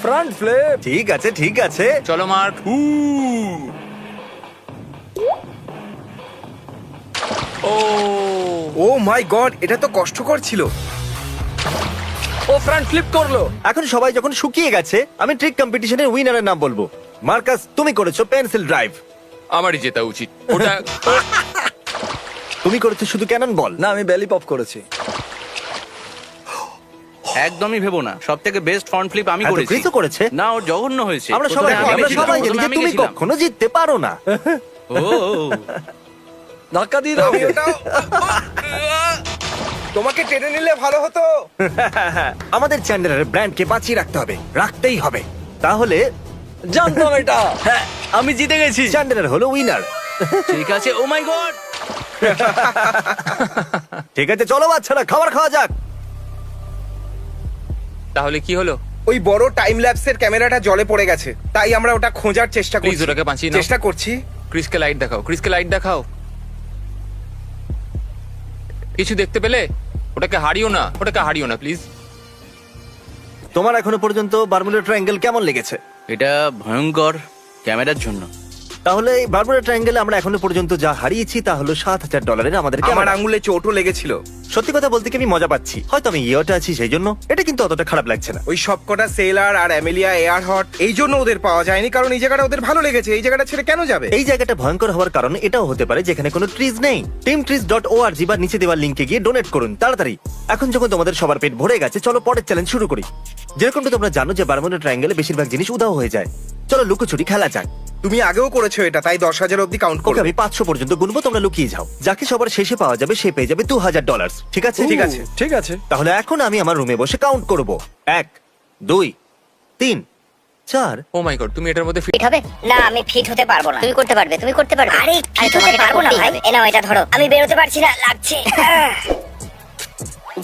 front flip. ঠিক আছে ঠিক আছে। চলো মার্ক। ও মাই গড, এটা তো কষ্টকর ছিল। ও ফ্রন্ট ফ্লিপ করলো। এখন সবাই যখন শুকিয়ে গেছে আমি ট্রিক কম্পিটিশনের উইনারের নাম বলবো। মার্কাস, তুমি করেছো পেন্সিল ড্রাইভ। আমারই জেতা উচিত ওটা। তুমি করেছো শুধু ক্যানন বল। না, আমি বেলি পপ করেছি। একদমই ভেবো না, সব থেকে বেস্ট ফ্রন্ট ফ্লিপ আমি হ্যাঁ, তো করেছি। ক্রিসও করেছে। না, ওর জঘন্য হয়েছে। আমরা প্রথমে সবাই আমি আমরা গেছিলাম, সবাই জানি প্রথমে যে আমি তুমি গেছিলাম। কখনো জিততে পারো না। ও ধাক্কা দিয়ে দাও। তোমাকে টেনে নিলে ভালো হতো। আমাদের চ্যান্ডেলারের ব্র্যান্ডকে বাঁচিয়ে রাখতে হবে, রাখতেই হবে। তাহলে জানতাম এটা। হ্যাঁ, আমি জিতে গেছি। চ্যান্ডেলার হলো উইনার। ঠিক আছে। ও মাই গড। ঠিক আছে, চলো বাচ্চারা খাবার খাওয়া যাক। তাহলে কি হলো? ওই বড় টাইম ল্যাপসের ক্যামেরাটা জলে পড়ে গেছে, তাই আমরা ওটা খোঁজার চেষ্টা প্লিজ করছি। ওটাকে বাঁচিয়ে নাও। চেষ্টা করছি। ক্রিসকে লাইট দেখাও, ক্রিসকে লাইট দেখাও। কিছু দেখতে পেলে? ওটাকে হারিও না, ওটাকে হারিও না প্লিজ। তোমার এখনো পর্যন্ত বারমুডা ট্রায়াঙ্গেল কেমন লেগেছে? এটা ভয়ঙ্কর ক্যামেরার জন্য। তাহলে এই বারমুডা ট্রায়াঙ্গেলে আমরা এখনো পর্যন্ত যা হারিয়েছি তা হলো $7,000 আমাদের আমার ক্যামেরা। আঙুলে চোটও লেগেছিল। সত্যি কথা বলতে কি আমি মজা পাচ্ছি, হয়তো আমি ইয়েটা আছি সেই জন্য। এটা কিন্তু অতটা খারাপ লাগছে না। ওই সবকটা সেলার আর অ্যামেলিয়া এয়ার হট এই জন্য ওদের পাওয়া যায়নি, কারণ এই জায়গাটা ওদের ভালো লেগেছে। এই জায়গাটা ছেড়ে কেন যাবে? এই জায়গাটা ভয়ঙ্কর হওয়ার কারণ এটাও হতে পারে যেখানে কোনো ট্রিজ নেই। teamtrees.org বা নিচে দেওয়া লিংকে গিয়ে ডোনেট করুন তাড়াতাড়ি। এখন যখন তোমাদের সবার পেট ভরে গেছে, চলো পরের চ্যালেঞ্জ শুরু করি। যেরকমটা তোমরা জানো যে বারমুডা ট্রায়াঙ্গেলে বেশিরভাগ জিনিস উধাও হয়ে যায়। চলো লুকোচুরি খেলা যাক। তুমি আগেও করেছো এটা, তাই 10,000 অব্দি কাউন্ট ওকে, করো। আমি 500 পর্যন্ত গুনবো, তোমরা লুকিয়ে যাও। যাকে সবার শেষে পাওয়া যাবে সে পেয়ে যাবে $2,000। ঠিক আছে ঠিক আছে। ঠিক আছে। তাহলে এখন আমি আমার রুমে বসে কাউন্ট করব। 1 2 3 4। ও মাই গড, তুমি এটার মধ্যে ফিট হবে না? আমি ফিট হতে পারবো না। তুমি করতে পারবে, তুমি করতে পারবে। আরে ফিট হতে পারবো না ভাই। এ নাও এটা ধরো। আমি বেরোতে পারছি না, লাগছে।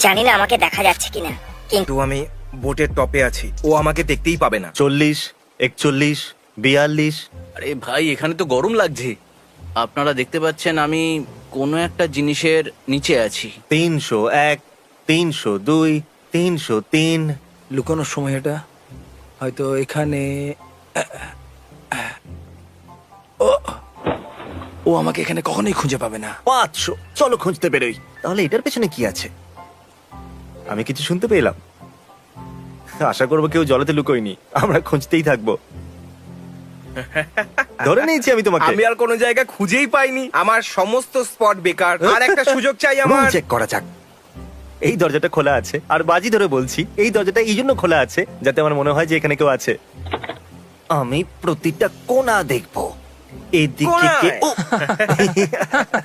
জানি না আমাকে দেখা যাচ্ছে কিনা, কিন্তু কিন্তু আমি বোটের টপে আছি, ও আমাকে দেখতেই পাবে না। 40 41 42। আরে ভাই, এখানে তো গরম লাগছে। আপনারা দেখতে পাচ্ছেন আমি কোনো একটা জিনিসের নিচে আছি। 301 302 303। লুকানোর সময় এটা হয়তো এখানে। ও আমাকে এখানে কখনোই খুঁজে পাবে না। 500। চলো খুঁজতে বেরোই। তাহলে এটার পেছনে কি আছে? আমি কিছু শুনতে পেলাম। আশা করবো কেউ জলেতে লুকোয়নি। আমরা খুঁজতেই থাকবো। ধরে নিয়েছি আমি তোমাকে। আমি আর কোনো জায়গা খুঁজেই পাইনি। আমার সমস্ত স্পট বেকার। আর একটা সুযোগ চাই রুম আমার। চেক করা যাক। এই দরজাটা খোলা আছে, আর বাজি ধরে বলছি এই দরজাটা এই জন্য খোলা আছে যাতে আমার মনে হয় যে এখানে কেউ আছে। আমি প্রতিটা কোণা দেখবো। এদিকে কে? ও!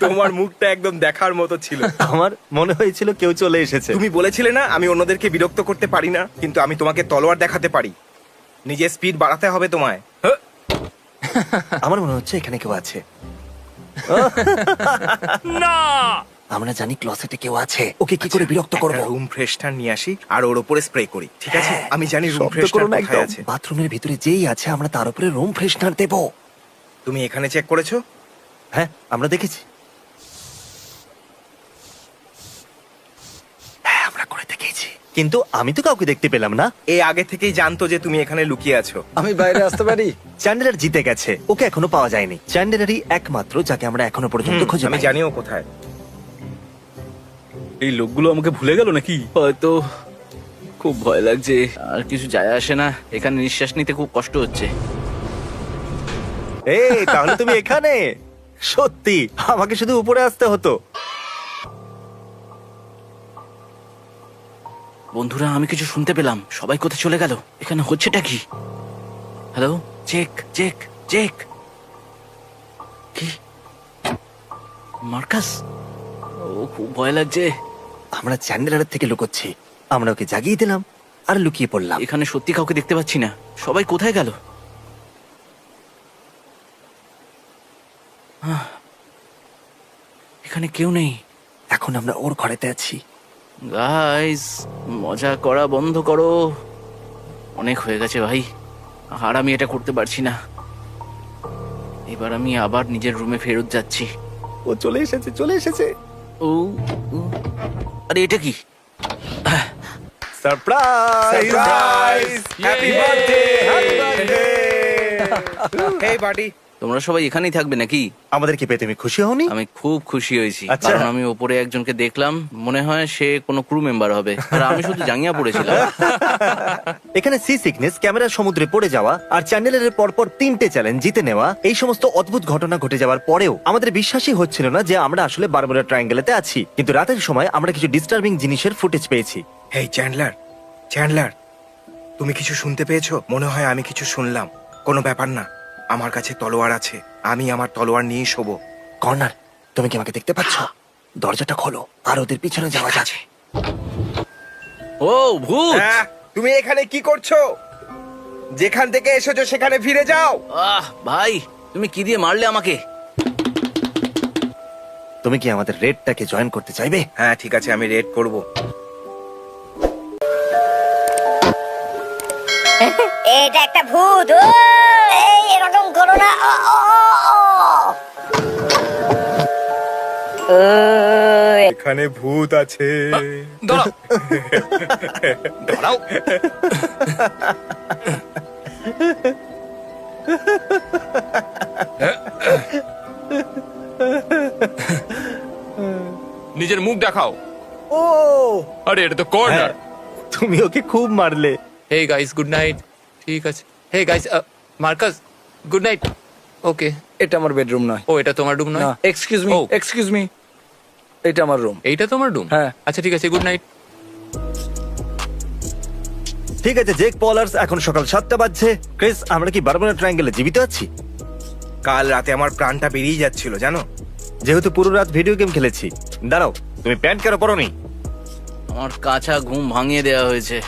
তোমার মুখটা একদম দেখার মতো ছিল। আমার মনে হয়েছিল কেউ চলে এসেছে। তুমি বলেছিলে না আমি অন্যদেরকে বিরক্ত করতে পারি না, কিন্তু আমি তোমাকে তলোয়ার দেখাতে পারি। নিজের স্পিড বাড়াতে হবে তোমায়। আমার মনে হচ্ছে এখানে কেউ আছে। না। আমরা জানি ক্লসেটে কেউ আছে। ওকে কি করে বিরক্ত করব? রুম ফ্রেশনার নিয়ে আসি আর ওর উপরে স্প্রে করি, ঠিক আছে? আমি জানি রুম শব্দ করো ফ্রেশনার না কোথায় একদম। আছে। বাথরুমের ভিতরে যেই আছে আমরা তার উপরে রুম ফ্রেশনার দেব। তুমি এখানে চেক করেছো? হ্যাঁ, আমরা দেখেছি। হ্যাঁ, আমরা করে দেখেছি, কিন্তু আমি তো কাউকে দেখতে পেলাম না। এ আগে থেকেই জানতো যে তুমি এখানে লুকিয়ে আছো। আমি বাইরে আসতে পারি? চ্যান্ডেলার জিতে গেছে, ওকে এখনো পাওয়া যায়নি। চ্যান্ডেলারই একমাত্র যাকে আমরা এখনো পর্যন্ত খুঁজে আমি পাইনি। জানিও কোথায়। এই লোকগুলো আমাকে ভুলে গেল নাকি? হয়তো। খুব ভয় লাগছে। আর কিছু যায় আসে না, এখানে নিঃশ্বাস নিতে খুব কষ্ট হচ্ছে। এই, তাহলে তুমি এখানে? সত্যি আমাকে শুধু উপরে আসতে হতো। বন্ধুরা, আমি কিছু শুনতে পেলাম। সবাই কোথায় চলে গেল? এখানে হচ্ছেটা কি? Hello, check check check. কি? মার্কাস? ও, খুব ভয় লাগছে। আমরা চ্যান্ডেলারের থেকে লুকোচ্ছি। আমরা ওকে জাগিয়ে দিলাম আর লুকিয়ে পড়লাম। এখানে সত্যি কাউকে দেখতে পাচ্ছি না। সবাই কোথায় গেল? এখানে কেউ নেই। এখন আমরা ওর ঘরেতে আছি। গাইস, মজা করা বন্ধ করো। অনেক হয়ে গেছে ভাই, আর আমি এটা করতে পারছি না। এবার আমি আবার নিজের রুমে ফেরত যাচ্ছি। ও চলে এসেছে, চলে এসেছে। ও, ও, আরে এটা কি? Surprise surprise happy birthday happy birthday hey buddy তোমরা সবাই এখানেই থাকবে নাকি? আমাদেরকে পেয়ে তুমি খুশি হওনি? আমি খুব খুশি হয়েছি, আচ্ছা। কারণ আমি ওপরে একজনকে দেখলাম, মনে হয় সে কোনো ক্রু মেম্বার হবে, আর আমি শুধু জাঙ্গিয়া পড়েছিলাম। এখানে সি সিকনেস, ক্যামেরা সমুদ্রে পড়ে যাওয়া আর চ্যানেলের পরপর 3টে চ্যালেঞ্জ জিতে নেওয়া, এই সমস্ত অদ্ভুত ঘটনা ঘটে যাওয়ার পরেও আমাদের বিশ্বাসই হচ্ছিল না যে আমরা আসলে বারমুডা ট্রায়াঙ্গেলেতে আছি। কিন্তু রাতের সময় আমরা কিছু ডিস্টার্বিং জিনিসের ফুটেজ পেয়েছি। হেই চ্যান্ডলার, চ্যান্ডলার, তুমি কিছু শুনতে পেয়েছো? মনে হয় আমি কিছু শুনলাম। কোনো ব্যাপার না, আমার কাছে তলোয়ার আছে, আমি আমার তলোয়ার নিয়ে শোবো। কর্নার, তুমি কি আমাকে দেখতে পাচ্ছ? দরজাটা খোলো আর ওদের পিছনে যাওয়া যাচ্ছে। ও ভূত! হ্যাঁ, তুমি এখানে কি করছো? যেখান থেকে এসেছো সেখানে ফিরে যাও। ভাই, তুমি কি দিয়ে মারলে আমাকে? তুমি কি আমাদের রেডটাকে জয়েন করতে চাইবে? হ্যাঁ ঠিক আছে, আমি রেড করব। এটা একটা ভূত। ও, এই এরকম করো না। এখানে ভূত আছে। দাঁড়াও দাঁড়াও। নিজের মুখ দেখাও। ও আরে এটা তো কর্নার। তুমি ওকে খুব মারলে। Hey guys, good night. ঠিক আছে। Hey guys, Marcus, good night. Okay, এটা আমার বেডরুম নয়। ও এটা তোমার রুম নয়? না, এক্সকিউজ মি, ও। এক্সকিউজ মি, এটা আমার রুম। এইটা তোমার রুম? হ্যাঁ। আচ্ছা ঠিক আছে, গুড নাইট। ঠিক আছে জেক পলার্স, এখন সকাল 7টা বাজছে। ক্রিস, আমরা কি বারমুডা ট্রায়াঙ্গেলে জীবিত আছি? কাল রাতে আমার প্রাণটা বেরিয়ে যাচ্ছিল জানো। যেহেতু পুরো রাত ভিডিও গেম খেলেছি। দাঁড়াও, তুমি প্যান্ট কেন পরোনি? আমার কাঁচা ঘুম ভাঙিয়ে দেওয়া হয়েছে।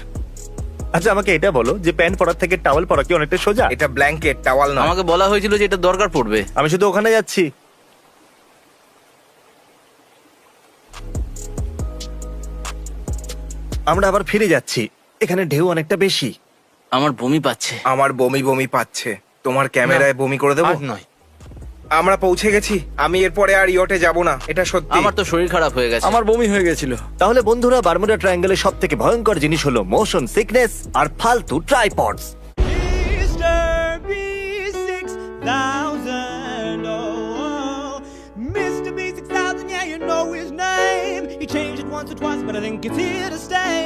আচ্ছা আমাকে এটা বলো যে প্যান্ট পরার থেকে টাওয়েল পরা কি অনেকটা সোজা? এটা ব্ল্যাঙ্কেট, টাওয়াল নয়। আমাকে বলা হয়েছিল যে এটা দরকার পড়বে। আমি শুধু ওখানে যাচ্ছি। আমরা আবার ফিরে যাচ্ছি। এখানে ঢেউ অনেকটা বেশি। আমার বমি পাচ্ছে। আমার বমি বমি পাচ্ছে। তোমার ক্যামেরায় বমি করে দেবো? আর নয়। আমরা পৌঁছে গেছি। আমি এরপরে আর ইয়টে যাব না, এটা সত্যি। আমার তো শরীর খারাপ হয়ে গেছে। আমার বমি হয়ে গেছিল। তাহলে বন্ধুরা, বারমুডা ট্রায়াঙ্গেলের সব থেকে ভয়ঙ্কর জিনিস হলো মোশন সিকনেস আর ফালতু tripods. Mr. B6000, yeah, you know his name. He changed it once or twice, but I think it's here to stay.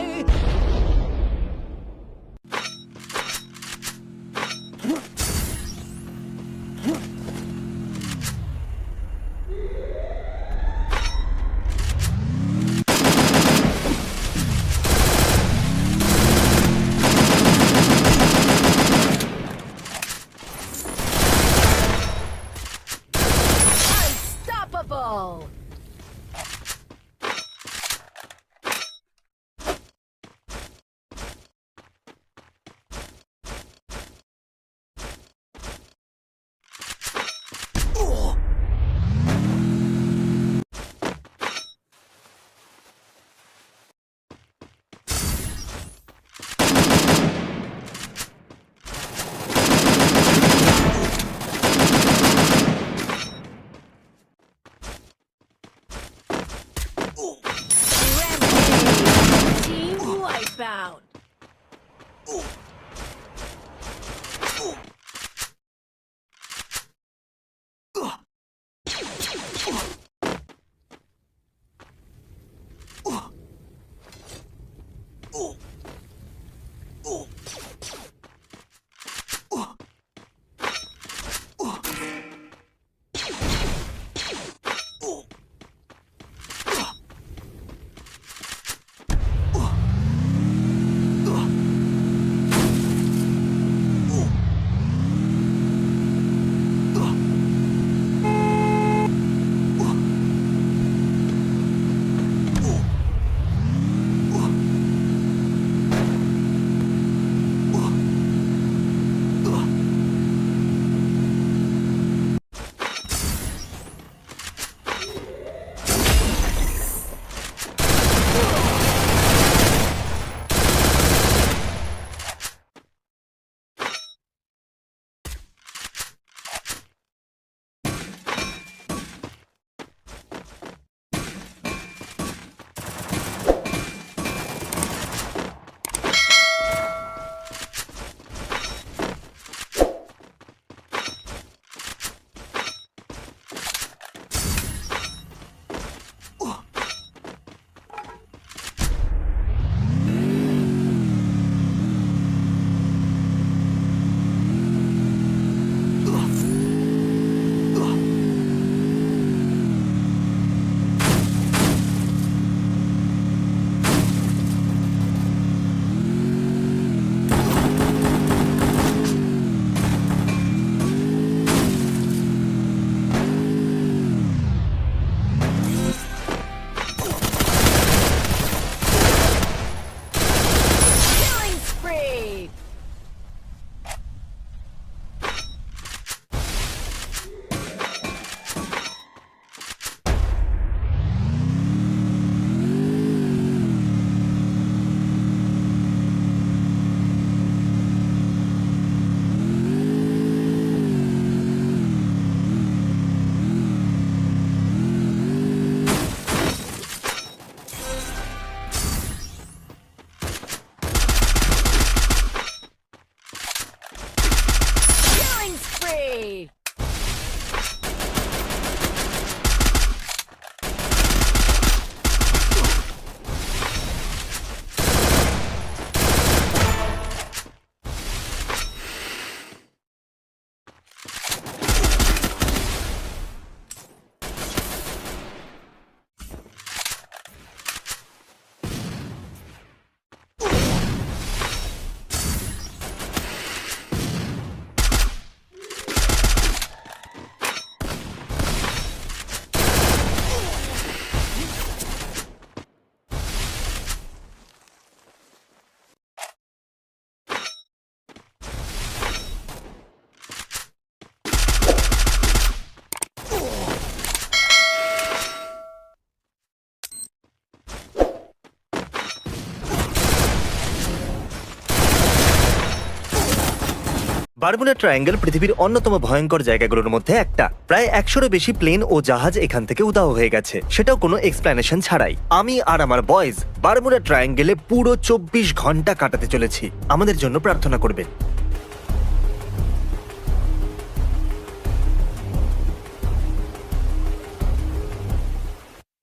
Bermuda triangle পৃথিবীর অন্যতম ভয়ঙ্কর জায়গাগুলোর মধ্যে একটা। প্রায় 100-এরও বেশি প্লেন ও জাহাজ এখান থেকে উধাও হয়ে গেছে, সেটাও কোনো এক্সপ্লেনেশন ছাড়াই। আমি আর আমার বয়েজ বারমুডা ট্রায়াঙ্গেলে পুরো 24 ঘন্টা কাটাতে চলেছি। আমাদের জন্য প্রার্থনা করবেন।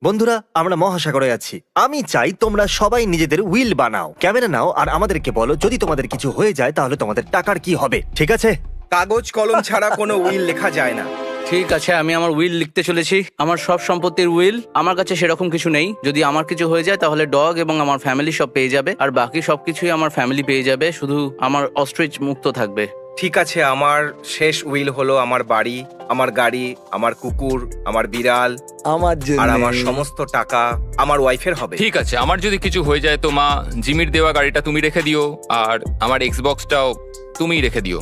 বন্ধুরা, আমরা মহাসাগরে আছি। আমি চাই তোমরা সবাই নিজেদের উইল বানাও, ক্যামেরা নাও, আর আমাদেরকে বলো যদি তোমাদের কিছু হয়ে যায় তাহলে তোমাদের টাকার কি হবে, ঠিক আছে? কাগজ কলম ছাড়া কোনো উইল লেখা যায় না। ঠিক আছে, আমি আমার উইল লিখতে চলেছি। আমার সব সম্পত্তির উইল। আমার কাছে সেরকম কিছু নেই। যদি আমার কিছু হয়ে যায় তাহলে ডগ এবং আমার ফ্যামিলি সব পেয়ে যাবে, আর বাকি সবকিছুই আমার ফ্যামিলি পেয়ে যাবে, শুধু আমার অস্ট্রিচ মুক্ত থাকবে। ঠিক আছে, আমার শেষ উইল হলো আমার বাড়ি, আমার গাড়ি, আমার কুকুর, আমার বিড়াল, আমার আর আমার সমস্ত টাকা আমার ওয়াইফের হবে। ঠিক আছে, আমার যদি কিছু হয়ে যায় তো মা, জিমির দেওয়া গাড়িটা তুমি রেখে দিও, আর আমার এক্সবক্সটাও তুমিই রেখে দিও।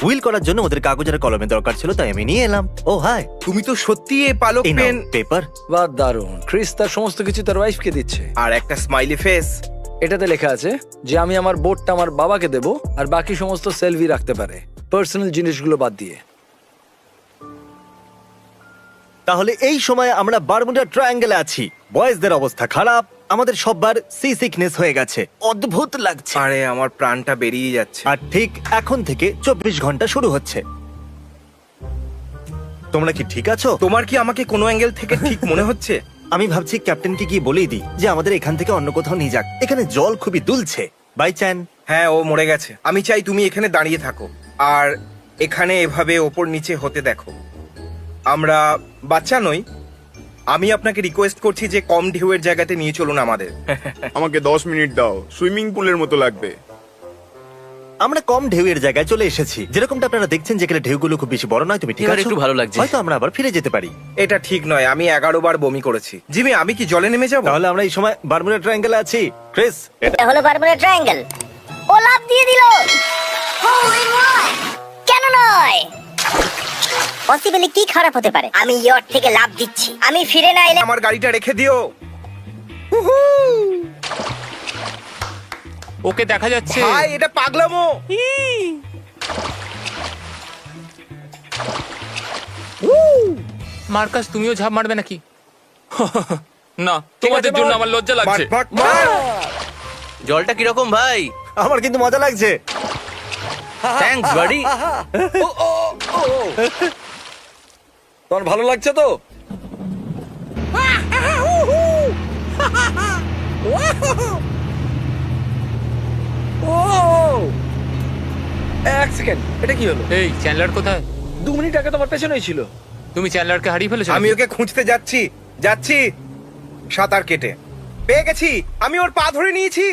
উইল করার জন্য ওদের কাগজ আর কলমের দরকার ছিল, তাই আমি নিয়ে এলাম। ও হাই, তুমি তো সত্যি এই পালক পেন পেপার। বাহ, দারুণ। ক্রিস তার সমস্ত কিছু তার ওয়াইফকে দিচ্ছে। আর একটা স্মাইলি ফেস। এটাতে লেখা আছে যে আমি আমার বোটটা আমার বাবাকে দেব, আর বাকি সমস্ত সেলভি রাখতে পারে, পার্সোনাল জিনিসগুলো বাদ দিয়ে। তাহলে এই সময় আমরা বারমুডা ট্রায়াঙ্গেলে আছি। বয়েজদের অবস্থা খারাপ, আমাদের সববার সি সিকনেস হয়ে গেছে, অদ্ভুত লাগছে। আরে আমার প্রাণটা বেরিয়ে যাচ্ছে। আর ঠিক এখন থেকে 24 ঘন্টা শুরু হচ্ছে। তোমরা কি ঠিক আছো? তোমার কি আমাকে কোনো অ্যাঙ্গেল থেকে ঠিক মনে হচ্ছে? আমি ভাবছি ক্যাপ্টেনকে গিয়ে বলেই দিই যে আমাদের এখান থেকে অন্য কোথাও নিয়ে যাক। এখানে জল খুবই দুলছে। বাই চ্যান। হ্যাঁ, ও মরে গেছে। আমি চাই তুমি এখানে দাঁড়িয়ে থাকো আর এখানে এভাবে ওপর নিচে হতে দেখো। আমরা বাচ্চা নই। আমি আপনাকে রিকোয়েস্ট করছি যে কম ঢেউয়ের জায়গাতে নিয়ে চলুন আমাদের। আমাকে 10 মিনিট দাও, সুইমিং পুলের মতো লাগবে। আমরা কম ঢেউয়ের জায়গায় চলে এসেছি, যেরকমটা আপনারা দেখছেন, যেখানে ঢেউগুলো খুব বেশি বড় নয়। তুমি ঠিক এবার আছো? একটু ভালো লাগছে। হয়তো আমরা আবার ফিরে যেতে পারি। এটা ঠিক নয়, আমি 11 বার বমি করেছি। জিমি, আমি কি জলে নেমে যাব? তাহলে আমরা এই সময় বারমুডা ট্রায়াঙ্গেলে আছি। ক্রিস, এটা হলো বারমুডা ট্রায়াঙ্গেল। ও লাফ দিয়ে দিল। কেন নয়? পসিবলি কি খারাপ হতে পারে? আমি ইয়ট থেকে লাফ দিচ্ছি। আমি ফিরে না এলে আমার গাড়িটা রেখে দিও। ওকে দেখা যাচ্ছে। ভাই, এটা পাগলামো। মার্কাস, তুমিও ঝাঁপ মারবে নাকি? না, তোমাদের জন্য আমার লজ্জা লাগছে। জলটা কিরকম ভাই? আমার কিন্তু মজা লাগছে। থ্যাঙ্কস বাড়ি। তোমার ভালো লাগছে তো? এক সেকেন্ড, এটা কি হলো? এই চ্যান্ডলার কোথায়? 2 মিনিট আগে তোমার পেছনেই ছিল। তুমি চ্যান্ডলারকে হারিয়ে ফেলেছো? আমি ওকে খুঁজতে যাচ্ছি সাঁতার কেটে। পেয়ে গেছি, আমি ওর পা ধরে নিয়েছি।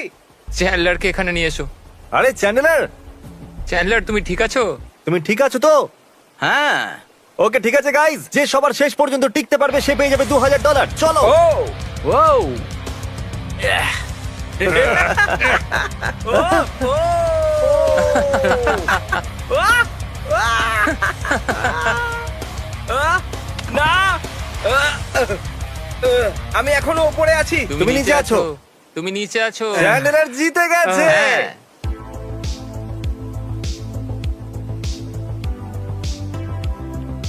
চ্যান্ডলারকে এখানে নিয়ে এসো। আরে চ্যান্ডলার, চ্যান্ডলার তুমি ঠিক আছো? তুমি ঠিক আছো তো? হ্যাঁ। ওকে, ঠিক আছে গাইজ, যে সবার শেষ পর্যন্ত টিকতে পারবে সে পেয়ে যাবে $2000। চলো। ওয়াও, আমি এখনো উপরে আছি। তুমি নিচে আছো। তুমি নিচে আছো। চ্যান্ডলার জিতে গেছে। হ্যাঁ।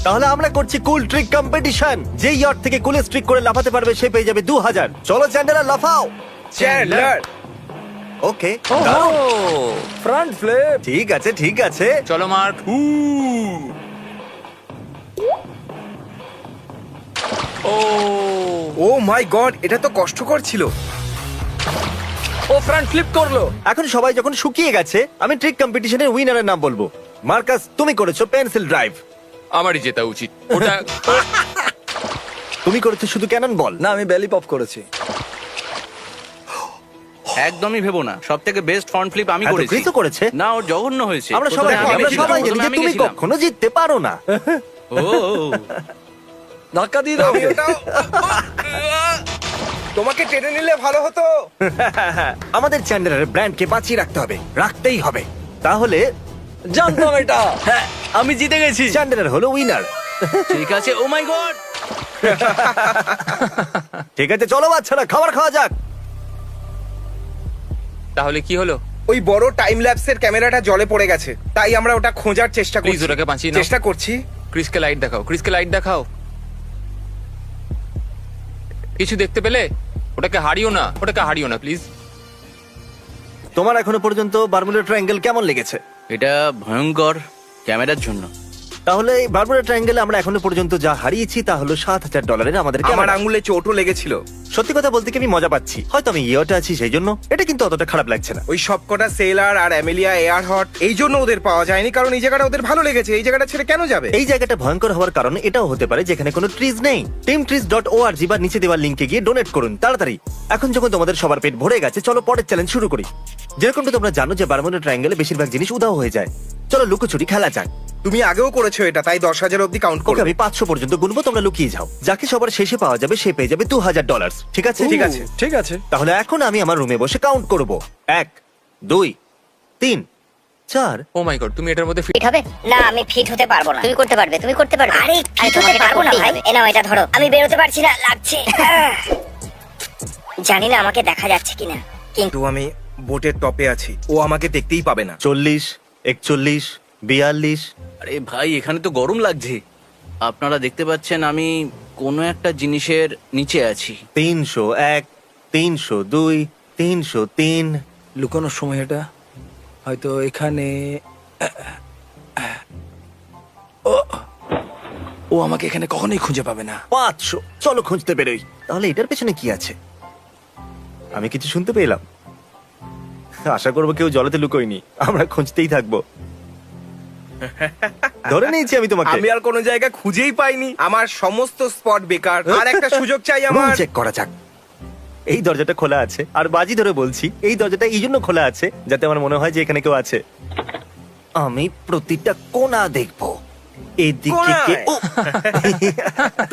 তাহলে আমরা করছি কুল ট্রিক কম্পিটিশন। যে ইয়ট থেকে কুলেস্ট ট্রিক করে লাফাতে পারবে সে পেয়ে যাবে 2000। চলো চ্যান্ডলার, লাফাও। চ্যান্ডলার। Okay, front flip. ঠিক আছে, ঠিক আছে। চলো মার্ক। ও মাই গড, এটা তো কষ্টকর ছিল। ও ফ্রন্ট ফ্লিপ করলো। এখন সবাই যখন শুকিয়ে গেছে, আমি ট্রিক কম্পিটিশনের উইনারের নাম বলবো। মার্কাস, তুমি করেছো পেন্সিল ড্রাইভ। আমারই জেতা উচিত। ওটা তুমি করেছো শুধু ক্যানন বল। না, আমি বেলি পপ করেছি। একদমই ভেবো না, সবথেকে বেস্ট ফ্রন্ট ফ্লিপ আমি এত করেছি। ক্রিসও করেছে? না, ওর জঘন্য হয়েছে। আমরা সবাই জানি যে তুমি কখনো জিততে পারো না। ও, ধাক্কা দিয়ে দাও। আমি ওটাও তোমাকে টেনে নিলে ভালো হতো। আমাদের চ্যান্ডলারের ব্র্যান্ডকে বাঁচিয়ে রাখতে হবে, রাখতেই হবে। তাহলে জানতাম এটা। হ্যাঁ, আমি জিতে গেছি। চ্যান্ডলার হলো উইনার। ঠিক আছে। ও মাই গড। ঠিক আছে, চলো বাচ্চারা, খাবার খাওয়া যাক। তাহলে কি হলো? ওই বড় টাইম ল্যাপসের ক্যামেরাটা জলে পড়ে গেছে, তাই আমরা ওটা খোঁজার চেষ্টা প্লিজ করছি। ওটাকে বাঁচিয়ে নাও। চেষ্টা করছি। ক্রিসকে লাইট দেখাও, ক্রিসকে লাইট দেখাও। কিছু দেখতে পেলে? ওটাকে হারিও না, ওটাকে হারিও না প্লিজ। তোমার এখনো পর্যন্ত বারমুডা ট্রায়াঙ্গেল কেমন লেগেছে? এটা ভয়ঙ্কর ক্যামেরার জন্য। তাহলে এই বারমুডা ট্রায়াঙ্গেলে আমরা এখনো পর্যন্ত যা হারিয়েছি তা হলো $7,000 আমাদের আমার ক্যামেরা। আঙুলে চোটও লেগেছিল। সত্যি কথা বলতে কি আমি মজা পাচ্ছি, হয়তো আমি ইয়েটা আছি সেই জন্য। এটা কিন্তু অতটা খারাপ লাগছে না। ওই সবকটা সেলার আর অ্যামেলিয়া এয়ার হট এই জন্য ওদের পাওয়া যায়নি, কারণ এই জায়গাটা ওদের ভালো লেগেছে। এই জায়গাটা ছেড়ে কেন যাবে? এই জায়গাটা ভয়ঙ্কর হওয়ার কারণ এটাও হতে পারে যেখানে কোনো ট্রিজ নেই। teamtrees.org বা নিচে দেওয়ার লিংকে গিয়ে ডোনেট করুন তাড়াতাড়ি। এখন যখন তোমাদের সবার পেট ভরে গেছে, চলো পরের চ্যালেঞ্জ শুরু করি। যেরকমটা তোমরা জানো যে বারমুডা ট্রায়াঙ্গেলে বেশিরভাগ জিনিস উধাও হয়ে যায়। চলো লুকোচুরি খেলা যাক। তুমি আগেও করেছো এটা, তাই 10,000 অব্দি কাউন্ট ওকে, করো। আমি 500 পর্যন্ত গুনবো, তোমরা লুকিয়ে যাও। যাকে সবার শেষে পাওয়া যাবে সে পেয়ে যাবে $2,000। ঠিক আছে? ঠিক আছে, ঠিক আছে। তাহলে এখন আমি আমার রুমে বসে কাউন্ট করব। 1 2 3 4। ও মাই গড, তুমি এটার মধ্যে ফিট হবে না? আমি ফিট হতে পারবো না। তুমি করতে পারবে, তুমি করতে পারবে। আরে ফিট হতে পারবো না ভাই। এ নাও এটা ধরো। আমি বেরোতে পারছি না, লাগছে। জানি না আমাকে দেখা যাচ্ছে কিনা। কিন্তু আমি বোটের টপে আছি, ও আমাকে দেখতেই পাবে না। 40 41 42। আরে ভাই, এখানে তো গরম লাগছে। আপনারা দেখতে পাচ্ছেন আমি কোনো একটা জিনিসের নিচে আছি। 301 302 303। লুকানোর সময় এটা হয়তো এখানে। ও আমাকে এখানে কখনোই খুঁজে পাবে না। 500। চলো খুঁজতে বেরোই। তাহলে এটার পেছনে কি আছে? আমি কিছু শুনতে পেলাম। আশা করবো কেউ জলেতে লুকোয়নি। আমরা খুঁজতেই থাকবো। ধরে নিয়েছি আমি তোমাকে। আমি আর কোনো জায়গা খুঁজেই পাইনি। আমার সমস্ত স্পট বেকার। আর একটা সুযোগ চাই আমার। চেক করা যাক। এই দরজাটা খোলা আছে, আর বাজি ধরে বলছি এই দরজাটা এই জন্য খোলা আছে যাতে আমার মনে হয় যে এখানে কেউ আছে। আমি প্রতিটা কোণা দেখবো। এদিকে কোণায়?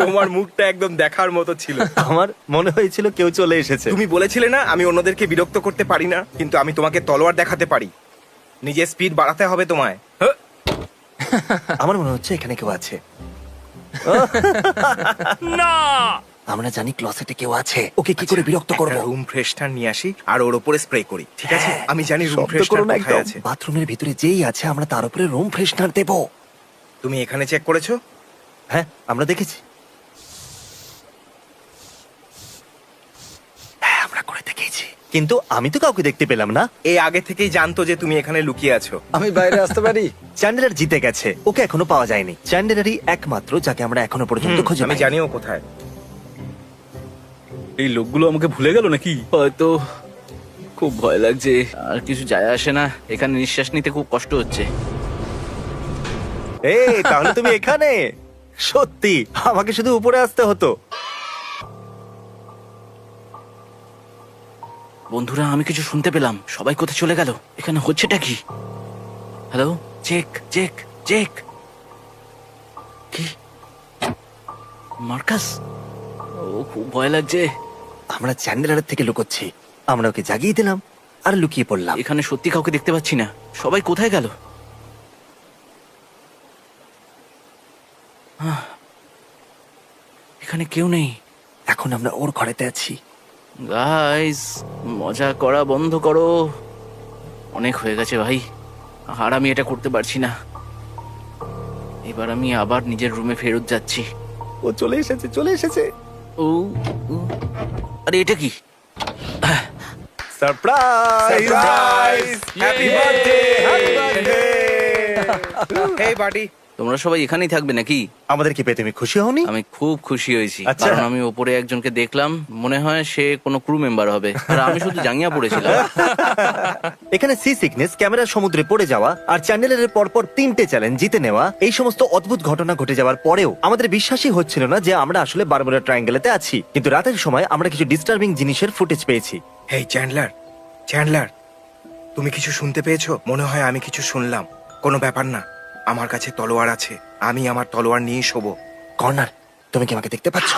তোমার মুখটা একদম দেখার মতো ছিল। আমার মনে হয়েছিল কেউ চলে এসেছে। তুমি বলেছিলে না আমি অন্যদেরকে বিরক্ত করতে পারি না, কিন্তু আমি তোমাকে তলোয়ার দেখাতে পারি। নিজের স্পিড বাড়াতে হবে তোমায়। আমার মনে হচ্ছে এখানে কেউ আছে। না, আমরা জানি ক্লসেটে কেউ আছে। ওকে কি করে বিরক্ত করব? রুম ফ্রেশনার নিয়ে আসি আর ওর উপরে স্প্রে করি, ঠিক আছে? আমি জানি রুম শব্দ করো ফ্রেশনার না কোথায় একদম। আছে। বাথরুমের ভিতরে যেই আছে আমরা তার উপরে রুম ফ্রেশনার দেব। তুমি এখানে চেক করেছো? হ্যাঁ, আমরা দেখেছি। হ্যাঁ, আমরা করে দেখেছি, কিন্তু আমি তো কাউকে দেখতে পেলাম না। এই আগে থেকেই জানতো যে তুমি এখানে লুকিয়ে আছো। আমি বাইরে আসতে পারি? চ্যান্ডেলার জিতে গেছে, ওকে এখনো পাওয়া যায়নি। চ্যান্ডেলারই একমাত্র যাকে আমরা এখনো পর্যন্ত খুঁজে আমি পাইনি। জানিও কোথায়। এই লোকগুলো আমাকে ভুলে গেল নাকি? হয়তো। খুব ভয় লাগছে। আর কিছু যায় আসে না, এখানে নিঃশ্বাস নিতে খুব কষ্ট হচ্ছে। এই, তাহলে তুমি এখানে? সত্যি আমাকে শুধু উপরে আসতে হতো। বন্ধুরা, আমি কিছু শুনতে পেলাম। সবাই কোথায় চলে গেল? এখানে হচ্ছেটা কি? Hello, check check check. কি? মার্কাস? ও, খুব ভয় লাগছে। আমরা চ্যান্ডেলারের থেকে লুকোচ্ছি। আমরা ওকে জাগিয়ে দিলাম আর লুকিয়ে পড়লাম। এখানে সত্যি কাউকে দেখতে পাচ্ছি না। সবাই কোথায় গেল? এখানে কেউ নেই। এখন আমরা ওর ঘরেতে আছি। গাইস, মজা করা বন্ধ করো। অনেক হয়ে গেছে ভাই, আর আমি এটা করতে পারছি না। এবার আমি আবার নিজের রুমে ফেরত যাচ্ছি। ও চলে এসেছে, চলে এসেছে। ও, আরে এটা কি? Surprise! Happy birthday! Happy birthday! Hey buddy. তোমরা সবাই এখানেই থাকবে নাকি? আমাদেরকে পেয়ে তুমি খুশি হওনি? আমি খুব খুশি হয়েছি, আচ্ছা। কারণ আমি ওপরে একজনকে দেখলাম, মনে হয় সে কোনো ক্রু মেম্বার হবে, আর আমি শুধু জাঙ্গিয়া পড়েছিলাম। এখানে সি সিকনেস, ক্যামেরা সমুদ্রে পড়ে যাওয়া, আর চ্যান্ডেলের পরপর 3টে চ্যালেঞ্জ জিতে নেওয়া, এই সমস্ত অদ্ভুত ঘটনা ঘটে যাওয়ার পরেও আমাদের বিশ্বাসই হচ্ছিল না যে আমরা আসলে বারমুডা ট্রায়াঙ্গেলেতে আছি। কিন্তু রাতের সময় আমরা কিছু ডিস্টার্বিং জিনিসের ফুটেজ পেয়েছি। হেই চ্যান্ডলার, চ্যান্ডলার, তুমি কিছু শুনতে পেয়েছো? মনে হয় আমি কিছু শুনলাম। কোনো ব্যাপার না, আমার কাছে তলোয়ার আছে। আমি আমার তলোয়ার নিয়ে শোবো। কর্নার, তুমি কি আমাকে দেখতে পাচ্ছ?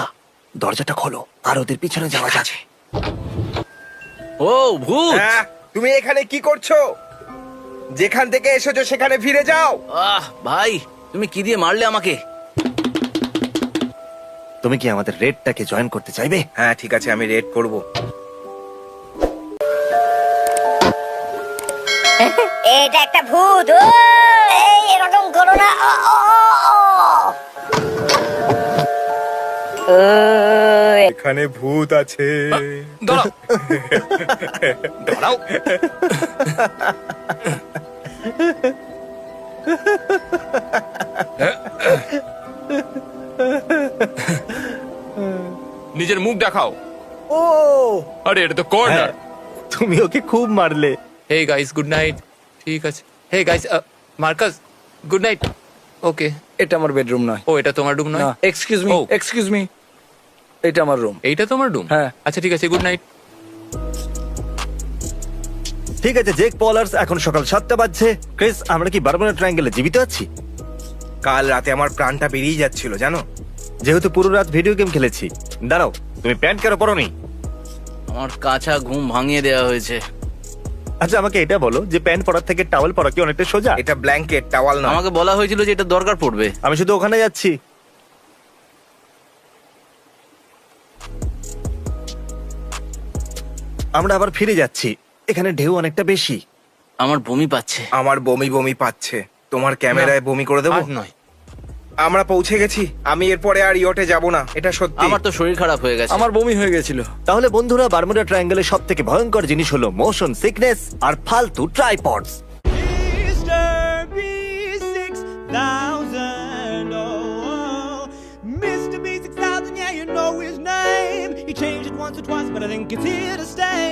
দরজাটা খোলো আর ওদের পিছনে যাওয়া যাচ্ছে। ও ভূত! হ্যাঁ, তুমি এখানে কি করছো? যেখান থেকে এসেছো সেখানে ফিরে যাও। আহ ভাই, তুমি কি দিয়ে মারলে আমাকে? তুমি কি আমাদের রেডটাকে জয়েন করতে চাইবে? হ্যাঁ ঠিক আছে, আমি রেড করব। এটা একটা ভূত। ও! এই এরকম করো না। ও, ও, ও, ও। ওই, এখানে ভূত আছে। দাঁড়াও। নিজের মুখ দেখাও। ও আরে এটা তো কর্নার। তুমি ওকে খুব মারলে। Hey guys, good night. ঠিক আছে। Hey guys, Marcus, good night. Okay. এটা আমার বেডরুম নয়। ও, এটা তোমার রুম নয়? না, এক্সকিউজ মি, ও। এক্সকিউজ মি, এটা আমার রুম। এইটা তোমার রুম? হ্যাঁ। আচ্ছা ঠিক আছে, গুড নাইট। ঠিক আছে জেক পলার্স, এখন সকাল 7টা বাজছে। ক্রিস, আমরা কি বারমুডা ট্রায়াঙ্গেলে জীবিত আছি? কাল রাতে আমার প্রাণটা বেরিয়ে যাচ্ছিল জানো। যেহেতু পুরো রাত ভিডিও গেম খেলেছি। দাঁড়াও, তুমি প্যান্ট কেন পরোনি? আমার কাঁচা ঘুম ভাঙিয়ে দেওয়া হয়েছে। আচ্ছা আমাকে এটা বলো যে প্যান্ট পরার থেকে টাওয়েল পরা কি অনেকটা সোজা? এটা ব্ল্যাঙ্কেট, টাওয়াল নয়। আমাকে বলা হয়েছিল যে এটা দরকার পড়বে। আমি শুধু ওখানে যাচ্ছি। আমরা আবার ফিরে যাচ্ছি। এখানে ঢেউ অনেকটা বেশি। আমার বমি পাচ্ছে। আমার বমি বমি পাচ্ছে। তোমার ক্যামেরায় বমি করে দেবো? আর নয়। আমরা পৌঁছে গেছি। আমি এরপরে আর ইয়টে যাব না, এটা সত্যি। আমার তো শরীর খারাপ হয়ে গেছে। আমার বমি হয়ে গেছিল। তাহলে বন্ধুরা, বারমুডা ট্রায়াঙ্গেলের সব থেকে ভয়ঙ্কর জিনিস হলো মোশন সিকনেস আর ফালতু tripods. Mr. B6000, oh, Mr. B6000, yeah, you know his name. He changed it once or twice, but I think it's here to stay.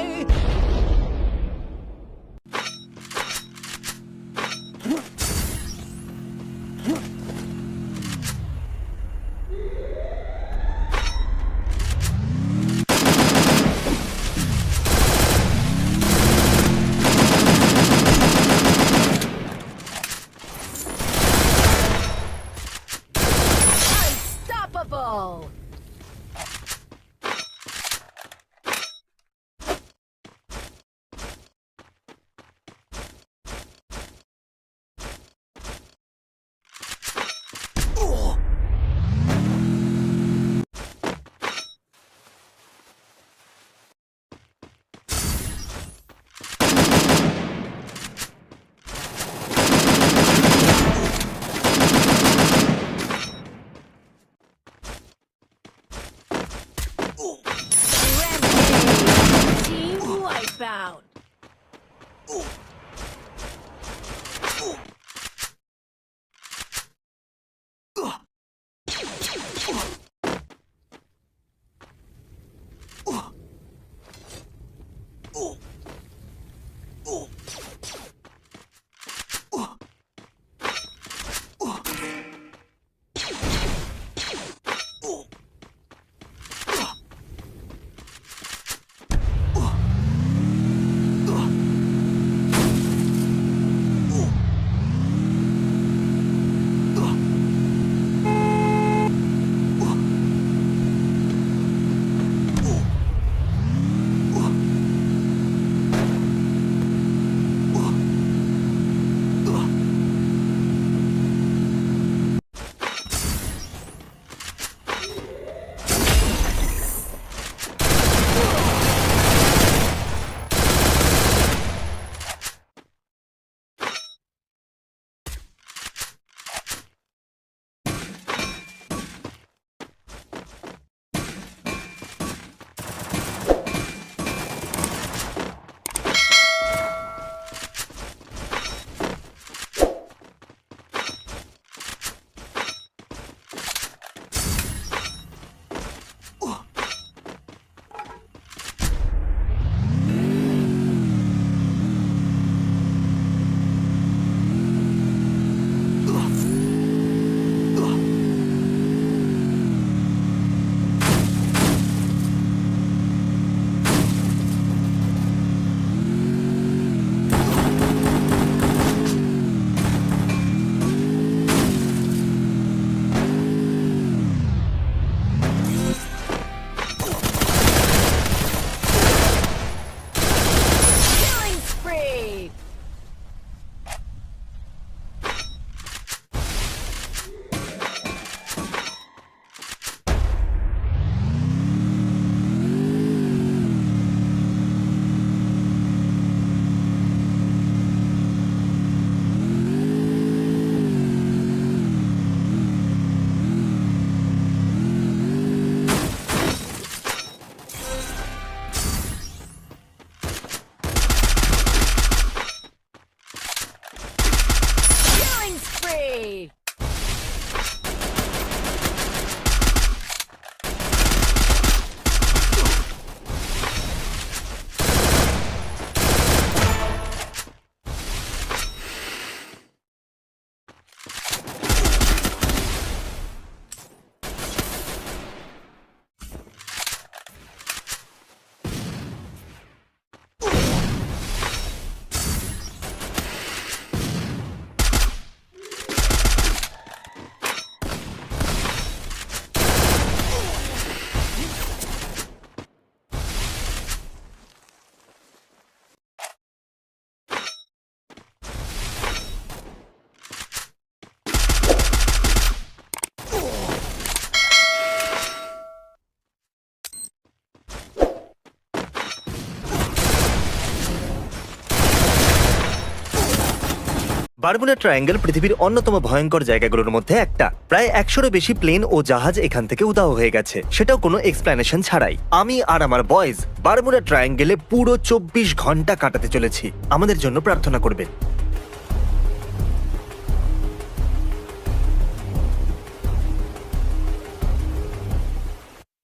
Bermuda triangle পৃথিবীর অন্যতম ভয়ঙ্কর জায়গাগুলোর মধ্যে একটা। প্রায় 100-এরও বেশি প্লেন ও জাহাজ এখান থেকে উধাও হয়ে গেছে, সেটাও কোনো এক্সপ্লেনেশন ছাড়াই। আমি আর আমার বয়েজ বারমুডা ট্রায়াঙ্গেলে পুরো 24 ঘন্টা কাটাতে চলেছি। আমাদের জন্য প্রার্থনা করবেন।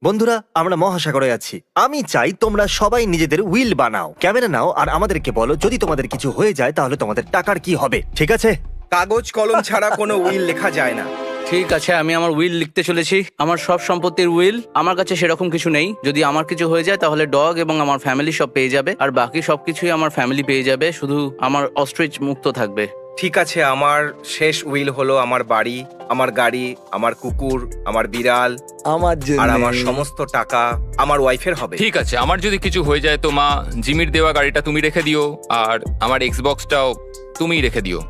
বন্ধুরা, আমরা মহাসাগরে আছি। আমি চাই তোমরা সবাই নিজেদের উইল বানাও, ক্যামেরা নাও, আর আমাদেরকে বলো যদি তোমাদের কিছু হয়ে যায় তাহলে তোমাদের টাকার কি হবে, ঠিক আছে? কাগজ কলম ছাড়া কোনো উইল লেখা যায় না। ঠিক আছে, আমি আমার উইল লিখতে চলেছি। আমার সব সম্পত্তির উইল। আমার কাছে সেরকম কিছু নেই। যদি আমার কিছু হয়ে যায় তাহলে ডগ এবং আমার ফ্যামিলি সব পেয়ে যাবে, আর বাকি সবকিছুই আমার ফ্যামিলি পেয়ে যাবে, শুধু আমার অস্ট্রিচ মুক্ত থাকবে। ঠিক আছে, আমার শেষ উইল হলো আমার বাড়ি, আমার গাড়ি, আমার কুকুর, আমার বিড়াল, আমার আর আমার সমস্ত টাকা আমার ওয়াইফের হবে। ঠিক আছে, আমার যদি কিছু হয়ে যায় তো মা, জিমির দেওয়া গাড়িটা তুমি রেখে দিও, আর আমার এক্সবক্সটাও তুমিই রেখে দিও।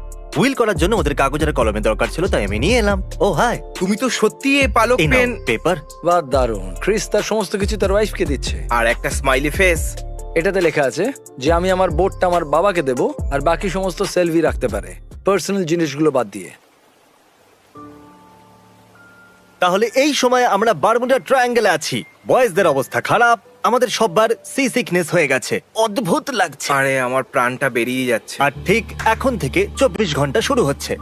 উইল করার জন্য ওদের কাগজ আর কলমের দরকার ছিল, তাই আমি নিয়ে এলাম। ও হাই, তুমি তো সত্যি এ পালক পেন পেপার। বাহ, দারুণ। ক্রিস তার সমস্ত কিছু তার ওয়াইফকে দিচ্ছে। আর একটা স্মাইলি ফেস। এটাতে লেখা আছে যে আমি আমার বোটটা আমার বাবাকে দেব, আর বাকি সমস্ত সেলভি রাখতে পারে, পার্সোনাল জিনিসগুলো বাদ দিয়ে। তাহলে এই সময় আমরা বারমুডা ট্রায়াঙ্গেলে আছি। বয়েজদের অবস্থা খারাপ, আমাদের সববার সি সিকনেস হয়ে গেছে, অদ্ভুত লাগছে। আরে আমার প্রাণটা বেরিয়ে যাচ্ছে। আর ঠিক এখন থেকে 24 ঘন্টা শুরু হচ্ছে।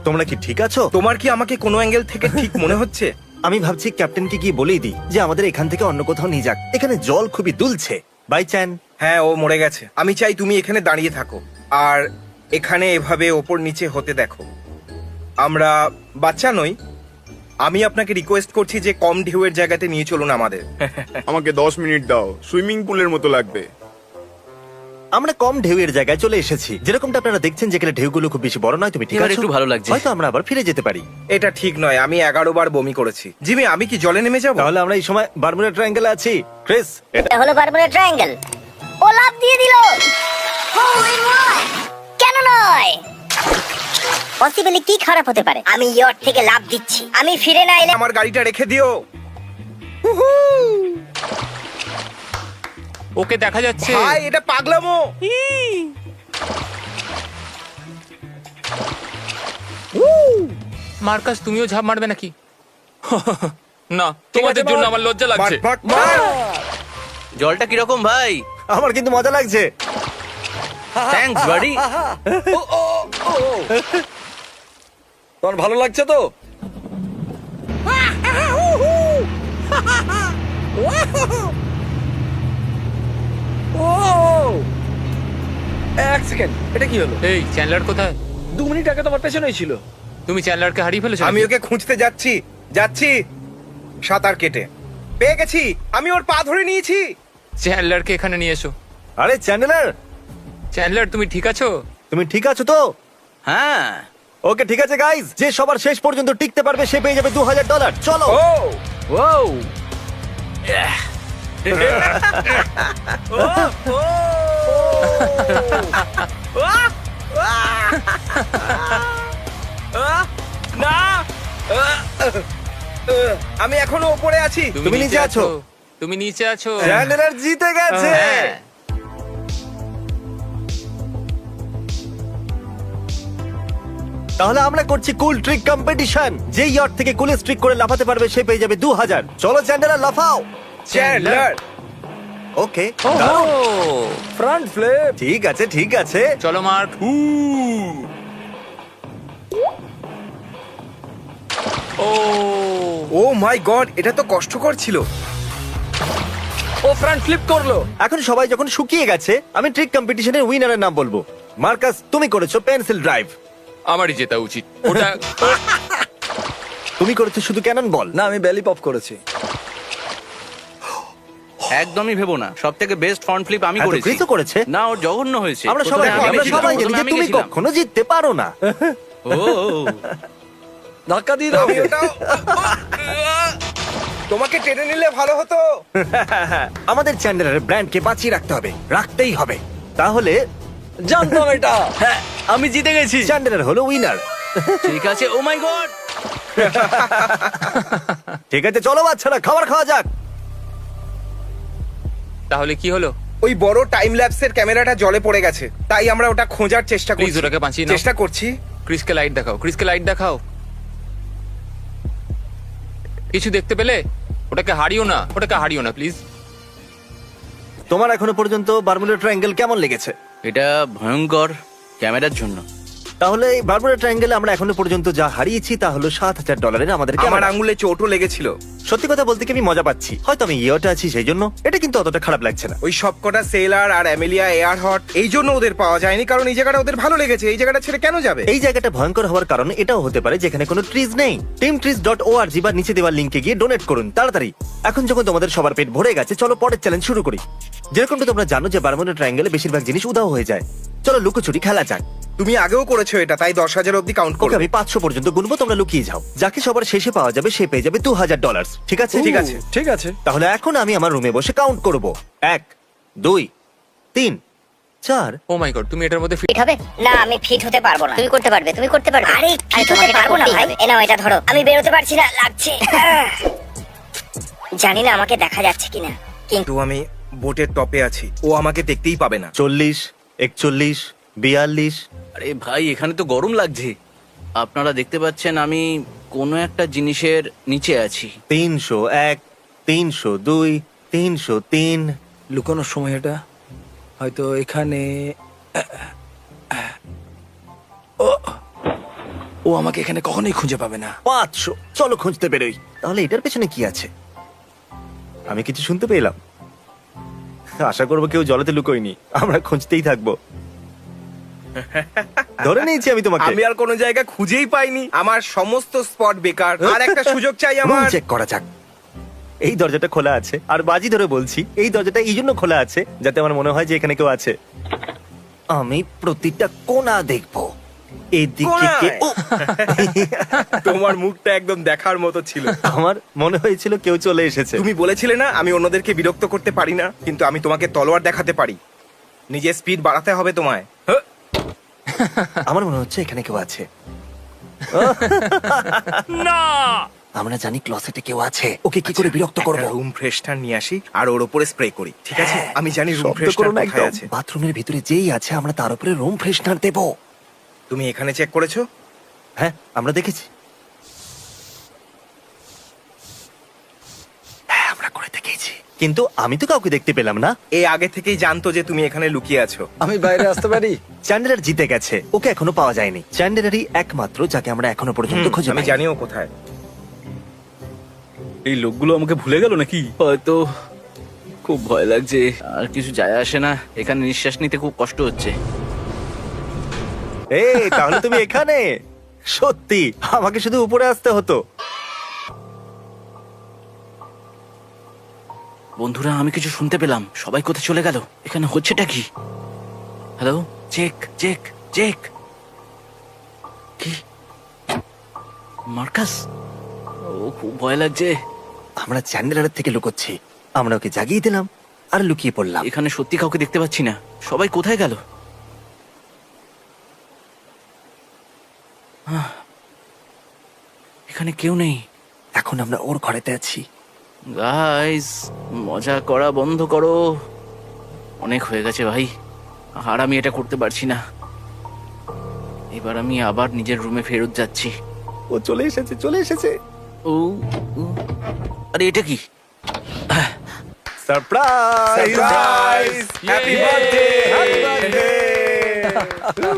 তোমরা কি ঠিক আছো? তোমার কি আমাকে কোনো অ্যাঙ্গেল থেকে ঠিক মনে হচ্ছে? আমি ভাবছি ক্যাপ্টেনকে গিয়ে বলেই দিই যে আমাদের এখান থেকে অন্য কোথাও নিয়ে যাক। এখানে জল খুবই দুলছে। বাই চ্যান। হ্যাঁ, ও মরে গেছে। আমি চাই তুমি এখানে দাঁড়িয়ে থাকো আর এখানে এভাবে ওপর নিচে হতে দেখো। আমরা বাচ্চা নই। আমি আপনাকে রিকোয়েস্ট করছি যে কম ঢেউয়ের জায়গাতে নিয়ে চলুন আমাদের। আমাকে 10 মিনিট দাও, সুইমিং পুলের মতো লাগবে। আমরা কম ঢেউয়ের জায়গায় চলে এসেছি, যেরকমটা আপনারা দেখছেন, যেখানে ঢেউগুলো খুব বেশি বড় নয়। তুমি ঠিক এবার আছো? একটু ভালো লাগছে। হয়তো আমরা আবার ফিরে যেতে পারি। এটা ঠিক নয়, আমি 11 বার বমি করেছি। জিমি, আমি কি জলে নেমে যাব? তাহলে আমরা এই সময় বারমুডা ট্রায়াঙ্গেলে আছি। ক্রিস, এটা হলো বারমুডা ট্রায়াঙ্গেল। ও লাফ দিয়ে দিল। কেন নয়? পসিবলি কি খারাপ হতে পারে? আমি ইয়ট থেকে লাফ দিচ্ছি। আমি ফিরে না এলে আমার গাড়িটা রেখে দিও। ওকে দেখা যাচ্ছে। ভাই, এটা পাগলামো। মার্কাস, তুমিও ঝাঁপ মারবে নাকি? না, তোমাদের জন্য আমার লজ্জা লাগছে। জলটা কিরকম ভাই? আমার কিন্তু মজা লাগছে। থ্যাঙ্কস বাড়ি। তোমার ভালো লাগছে তো? এক সেকেন্ড, এটা কি হলো? এই চ্যান্ডলার কোথায়? 2 মিনিট আগে তোমার পেছনেই ছিল। তুমি চ্যান্ডলারকে হারিয়ে ফেলেছো? আমি ওকে খুঁজতে যাচ্ছি যাচ্ছি সাঁতার কেটে। পেয়ে গেছি, আমি ওর পা ধরে নিয়েছি। চ্যান্ডলারকে এখানে নিয়ে এসো। আরে চ্যান্ডলার, চ্যান্ডলার তুমি ঠিক আছো? তুমি ঠিক আছো তো? হ্যাঁ। ওকে, ঠিক আছে গাইজ, যে সবার শেষ পর্যন্ত টিকতে পারবে সে পেয়ে যাবে $2000। চলো। ও না, আমি এখনো উপরে আছি। তুমি নিচে আছো। তুমি নিচে আছো। চ্যান্ডলার জিতে গেছে। হ্যাঁ। তাহলে আমরা করছি কুল ট্রিক কম্পিটিশন। যে ইয়ট থেকে কুলেস্ট ট্রিক করে লাফাতে পারবে সে পেয়ে যাবে 2000। চলো চ্যান্ডলার, লাফাও। চ্যান্ডলার। Okay, front flip. ঠিক আছে ঠিক আছে। চলো মার্ক। ও মাই গড, এটা তো কষ্টকর ছিল। ও ফ্রন্ট ফ্লিপ করলো। এখন সবাই যখন শুকিয়ে গেছে আমি ট্রিক কম্পিটিশনের উইনারের নাম বলবো। মার্কাস, তুমি করেছো পেন্সিল ড্রাইভ। আমারই জেতা উচিত ওটা। তুমি করেছো শুধু ক্যানন বল। না, আমি বেলি পপ করেছি। একদমই ভেবো না, সব থেকে বেস্ট ফ্রন্ট ফ্লিপ আমি হ্যাঁ, তো করেছি। ক্রিসও করেছে। না, ওর জঘন্য হয়েছে। আমরা সবাই প্রথমে আমি গেছিলাম, জানি প্রথমে যে আমি তুমি গেছিলাম। কখনো জিততে পারো না। ও ধাক্কা দিয়ে দাও। আমি ওটাও তোমাকে টেনে নিলে ভালো হতো। আমাদের চ্যান্ডেলারের ব্র্যান্ডকে বাঁচিয়ে রাখতে হবে, রাখতেই হবে। তাহলে জানতাম এটা। হ্যাঁ, আমি জিতে গেছি। চ্যান্ডেলার হলো উইনার। ঠিক আছে। ও মাই গড। ঠিক আছে, চলো বাচ্চারা, খাবার খাওয়া যাক। তাহলে কি হলো? ওই বড় টাইম ল্যাপসের ক্যামেরাটা জলে পড়ে গেছে, তাই আমরা ওটা খোঁজার চেষ্টা প্লিজ করছি। ওটাকে বাঁচিয়ে নাও। চেষ্টা করছি। ক্রিসকে লাইট দেখাও, ক্রিসকে লাইট দেখাও। কিছু দেখতে পেলে? ওটাকে হারিও না, ওটাকে হারিও না প্লিজ। তোমার এখনো পর্যন্ত বারমুডা ট্রায়াঙ্গেল কেমন লেগেছে? এটা ভয়ঙ্কর ক্যামেরার জন্য। তাহলে এই বারমুডা ট্রায়াঙ্গেলে আমরা এখনো পর্যন্ত যা হারিয়েছি তা হলো $7,000 আমাদের আমার ক্যামেরা। আঙুলে চোটও লেগেছিল। সত্যি কথা বলতে কি আমি মজা পাচ্ছি, হয়তো আমি ইয়েটা আছি সেই জন্য। এটা কিন্তু অতটা খারাপ লাগছে না। ওই সবকটা সেলার আর অ্যামেলিয়া এয়ার হট এই জন্য ওদের পাওয়া যায়নি, কারণ এই জায়গাটা ওদের ভালো লেগেছে। এই জায়গাটা ছেড়ে কেন যাবে? এই জায়গাটা ভয়ঙ্কর হওয়ার কারণ এটাও হতে পারে যেখানে কোনো ট্রিজ নেই। teamtrees.org বা নিচে দেওয়া লিংকে গিয়ে ডোনেট করুন তাড়াতাড়ি। এখন যখন তোমাদের সবার পেট ভরে গেছে, চলো পরের চ্যালেঞ্জ শুরু করি। যেরকমটা তোমরা জানো যে বারমুডা ট্রায়াঙ্গেলে বেশিরভাগ জিনিস উধাও হয়ে যায়। চলো লুকোচুরি খেলা যাক। তুমি আগেও করেছো এটা, তাই 10,000 অব্দি কাউন্ট ওকে, করো। আমি 500 পর্যন্ত গুনবো, তোমরা লুকিয়ে যাও। যাকে সবার শেষে পাওয়া যাবে সে পেয়ে যাবে $2,000। ঠিক আছে? ঠিক আছে। ঠিক আছে। তাহলে এখন আমি আমার রুমে বসে কাউন্ট করব। 1 2 3 4। ও মাই গড, তুমি এটার মধ্যে ফিট হবে না? আমি ফিট হতে পারবো না। তুমি করতে পারবে, তুমি করতে পারবে। আরে ফিট হতে পারবো না ভাই। এ নাও, এটা ধরো। আমি বেরোতে পারছি না, লাগছে। জানি না আমাকে দেখা যাচ্ছে কিনা, কিন্তু আমি বোটের টপে আছি, ও আমাকে দেখতেই পাবে না। 40 41 42। আরে ভাই, এখানে তো গরম লাগছে। আপনারা দেখতে পাচ্ছেন আমি কোনো একটা জিনিসের নিচে আছি। 301 302 303। লুকানোর সময় এটা হয়তো এখানে। ও আমাকে এখানে কখনোই খুঁজে পাবে না। 500। চলো খুঁজতে বেরোই। তাহলে এটার পেছনে কি আছে? আমি কিছু শুনতে পেলাম। আশা করবো কেউ জলেতে লুকোয়নি। আমরা খুঁজতেই থাকবো। ধরে নিয়েছি আমি তোমাকে। আমি আর কোনো জায়গা খুঁজেই পাইনি। আমার সমস্ত স্পট বেকার। আর একটা সুযোগ চাই আমার। চেক করা যাক। এই দরজাটা খোলা আছে, আর বাজি ধরে বলছি এই দরজাটা এই জন্য খোলা আছে যাতে আমার মনে হয় যে এখানে কেউ আছে। আমি প্রতিটা কোণা দেখবো। এদিকে ও তোমার মুখটা একদম দেখার মতো ছিল। আমার মনে হয়েছিল কেউ চলে এসেছে। তুমি বলেছিলে না আমি অন্যদেরকে বিরক্ত করতে পারি না, কিন্তু আমি তোমাকে তলোয়ার দেখাতে পারি। নিজের স্পিড বাড়াতে হবে তোমায়। আমার মনে হচ্ছে এখানে কেউ আছে। না, আমরা জানি ক্লসেটে কেউ আছে। ওকে কি করে বিরক্ত করব? রুম ফ্রেশনার নিয়ে আসি আর ওর উপরে স্প্রে করি, ঠিক আছে? আমি জানি রুম শব্দ করো ফ্রেশনার না কোথায় একদম। আছে। বাথরুমের ভিতরে যেই আছে আমরা তার উপরে রুম ফ্রেশনার দেব। তুমি এখানে চেক করেছো? হ্যাঁ, আমরা দেখেছি। হ্যাঁ, আমরা করে দেখেছি, কিন্তু আমি তো কাউকে দেখতে পেলাম না। এ আগে থেকেই জানতো যে তুমি এখানে লুকিয়ে আছো। আমি বাইরে আসতে পারি? চ্যান্ডেলার জিতে গেছে, ওকে এখনো পাওয়া যায়নি। চ্যান্ডেলারই একমাত্র যাকে আমরা এখনো পর্যন্ত খুঁজে আমি পাইনি। জানিও কোথায়। এই লোকগুলো আমাকে ভুলে গেল নাকি? হয়তো। খুব ভয় লাগছে। আর কিছু যায় আসে না, এখানে নিঃশ্বাস নিতে খুব কষ্ট হচ্ছে। এই, তাহলে তুমি এখানে? সত্যি আমাকে শুধু উপরে আসতে হতো। বন্ধুরা, আমি কিছু শুনতে পেলাম। সবাই কোথায় চলে গেল? এখানে হচ্ছেটা কি? Hello, check check check. কি মার্কাস? ও, খুব ভয় লাগছে। আমরা চ্যান্ডেলারের থেকে লুকোচ্ছি। আমরা ওকে জাগিয়ে দিলাম আর লুকিয়ে পড়লাম। এখানে সত্যি কাউকে দেখতে পাচ্ছি না। সবাই কোথায় গেল? এখানে কেউ নেই। এখন আমরা ওর ঘরেতে আছি। গাইস, মজা করা বন্ধ করো। অনেক হয়ে গেছে ভাই, আর আমি এটা করতে পারছি না। এবার আমি আবার নিজের রুমে ফেরত যাচ্ছি। ও চলে এসেছে, চলে এসেছে। ও, আরে এটা কি? Surprise! Surprise! Happy birthday! Happy birthday!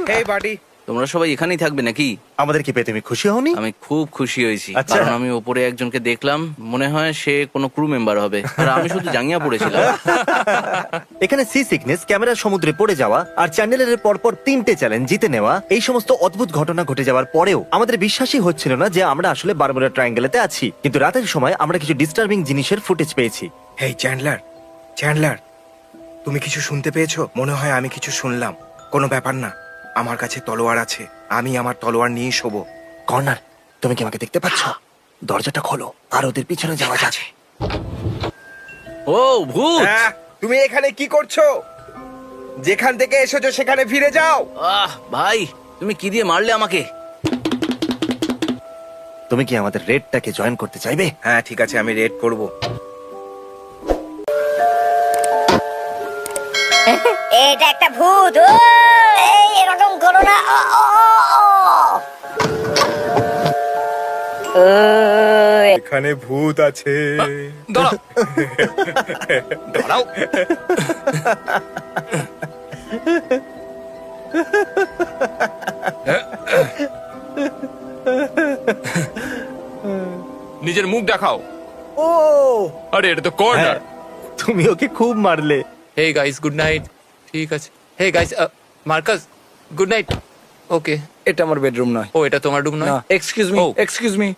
Hey buddy, তোমরা সবাই এখানেই থাকবে নাকি? আমাদেরকে পেয়ে তুমি খুশি হওনি? আমি খুব খুশি হয়েছি, আচ্ছা। কারণ আমি ওপরে একজনকে দেখলাম, মনে হয় সে কোনো ক্রু মেম্বার হবে, আর আমি শুধু জাঙ্গিয়া পড়েছিলাম। এখানে সি সিকনেস, ক্যামেরা সমুদ্রে পড়ে যাওয়া, আর চ্যানেলের পরপর 3টে চ্যালেঞ্জ জিতে নেওয়া, এই সমস্ত অদ্ভুত ঘটনা ঘটে যাওয়ার পরেও আমাদের বিশ্বাসই হচ্ছিল না যে আমরা আসলে বারমুডা ট্রায়াঙ্গেলেতে আছি। কিন্তু রাতের সময় আমরা কিছু ডিস্টার্বিং জিনিসের ফুটেজ পেয়েছি। হেই চ্যান্ডলার, চ্যান্ডলার, তুমি কিছু শুনতে পেয়েছো? মনে হয় আমি কিছু শুনলাম। কোনো ব্যাপার না, আমার কাছে তলোয়ার আছে, আমি আমার তলোয়ার নিয়ে শোবো। কর্নার, তুমি কি আমাকে দেখতে পাচ্ছ? দরজাটা খোলো আর ওদের পিছনে যাওয়া যাচ্ছে। ও ভূত! তুমি এখানে কি করছো? যেখান থেকে এসেছো সেখানে ফিরে যাও। ভাই, তুমি কি দিয়ে মারলে আমাকে? তুমি কি আমাদের রেডটাকে জয়েন করতে চাইবে? হ্যাঁ ঠিক আছে, আমি রেড করব। এটা একটা ভূত। এই এরকম করো না। এখানে ভূত আছে। দাঁড়াও। নিজের মুখ দেখাও। ও আরে এটা তো কর্নার। তুমি ওকে খুব মারলে। Hey guys, good night. ঠিক আছে। Hey guys, Marcus, good night. Okay, এটা আমার বেডরুম নয়। ও এটা তোমার রুম নয়? এক্সকিউজ মি, এক্সকিউজ মি,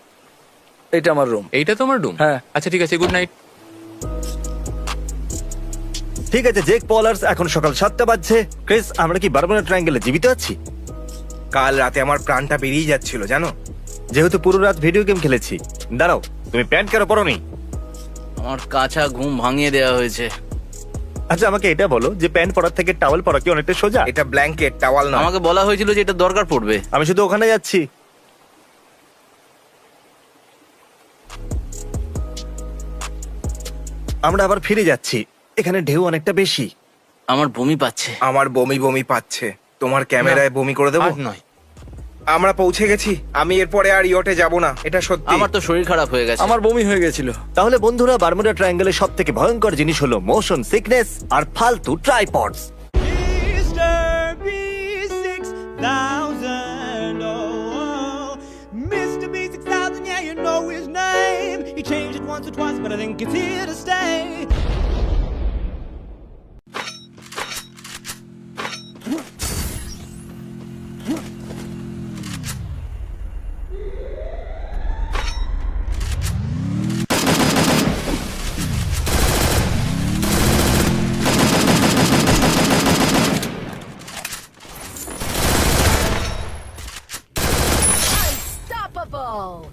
এটা আমার রুম। এইটা তোমার রুম? হ্যাঁ। আচ্ছা ঠিক আছে, গুড নাইট। ঠিক আছে জেক পলার্স, এখন সকাল 7টা বাজছে। ক্রিস, আমরা কি বারমুডা ট্রায়াঙ্গেলে জীবিত আছি? কাল রাতে আমার প্রাণটা বেরিয়ে যাচ্ছিল জানো। যেহেতু পুরো রাত ভিডিও গেম খেলেছি। দাঁড়াও, তুমি প্যান্ট কেন পরোনি? আমার কাঁচা ঘুম ভাঙিয়ে দেওয়া হয়েছে। আচ্ছা আমাকে এটা বলো যে প্যান্ট পরার থেকে টাওয়াল পরা কি অনেকটা সোজা? এটা ব্ল্যাঙ্কেট, টাওয়াল না। আমাকে বলা হয়েছিল যে এটা দরকার পড়বে। আমি শুধু ওখানে যাচ্ছি। আমরা আবার ফিরে যাচ্ছি। এখানে ঢেউ অনেকটা বেশি। আমার বমি পাচ্ছে। আমার বমি বমি পাচ্ছে। তোমার ক্যামেরায় বমি করে দেবো? নয়, আমরা পৌঁছে গেছি। আমি এরপরে আর ইয়টে যাব না, এটা সত্যি। আমার তো শরীর খারাপ হয়ে গেছে। আমার বমি হয়ে গেছিল। তাহলে বন্ধুরা, বারমুডা ট্রায়াঙ্গেলের সব থেকে ভয়ঙ্কর জিনিস হলো মোশন সিকনেস আর ফালতু tripods. Mr. B6000, oh, Mr. B6000, yeah, you know his name. He changed it once or twice, but I think it's here to stay. Unstoppable!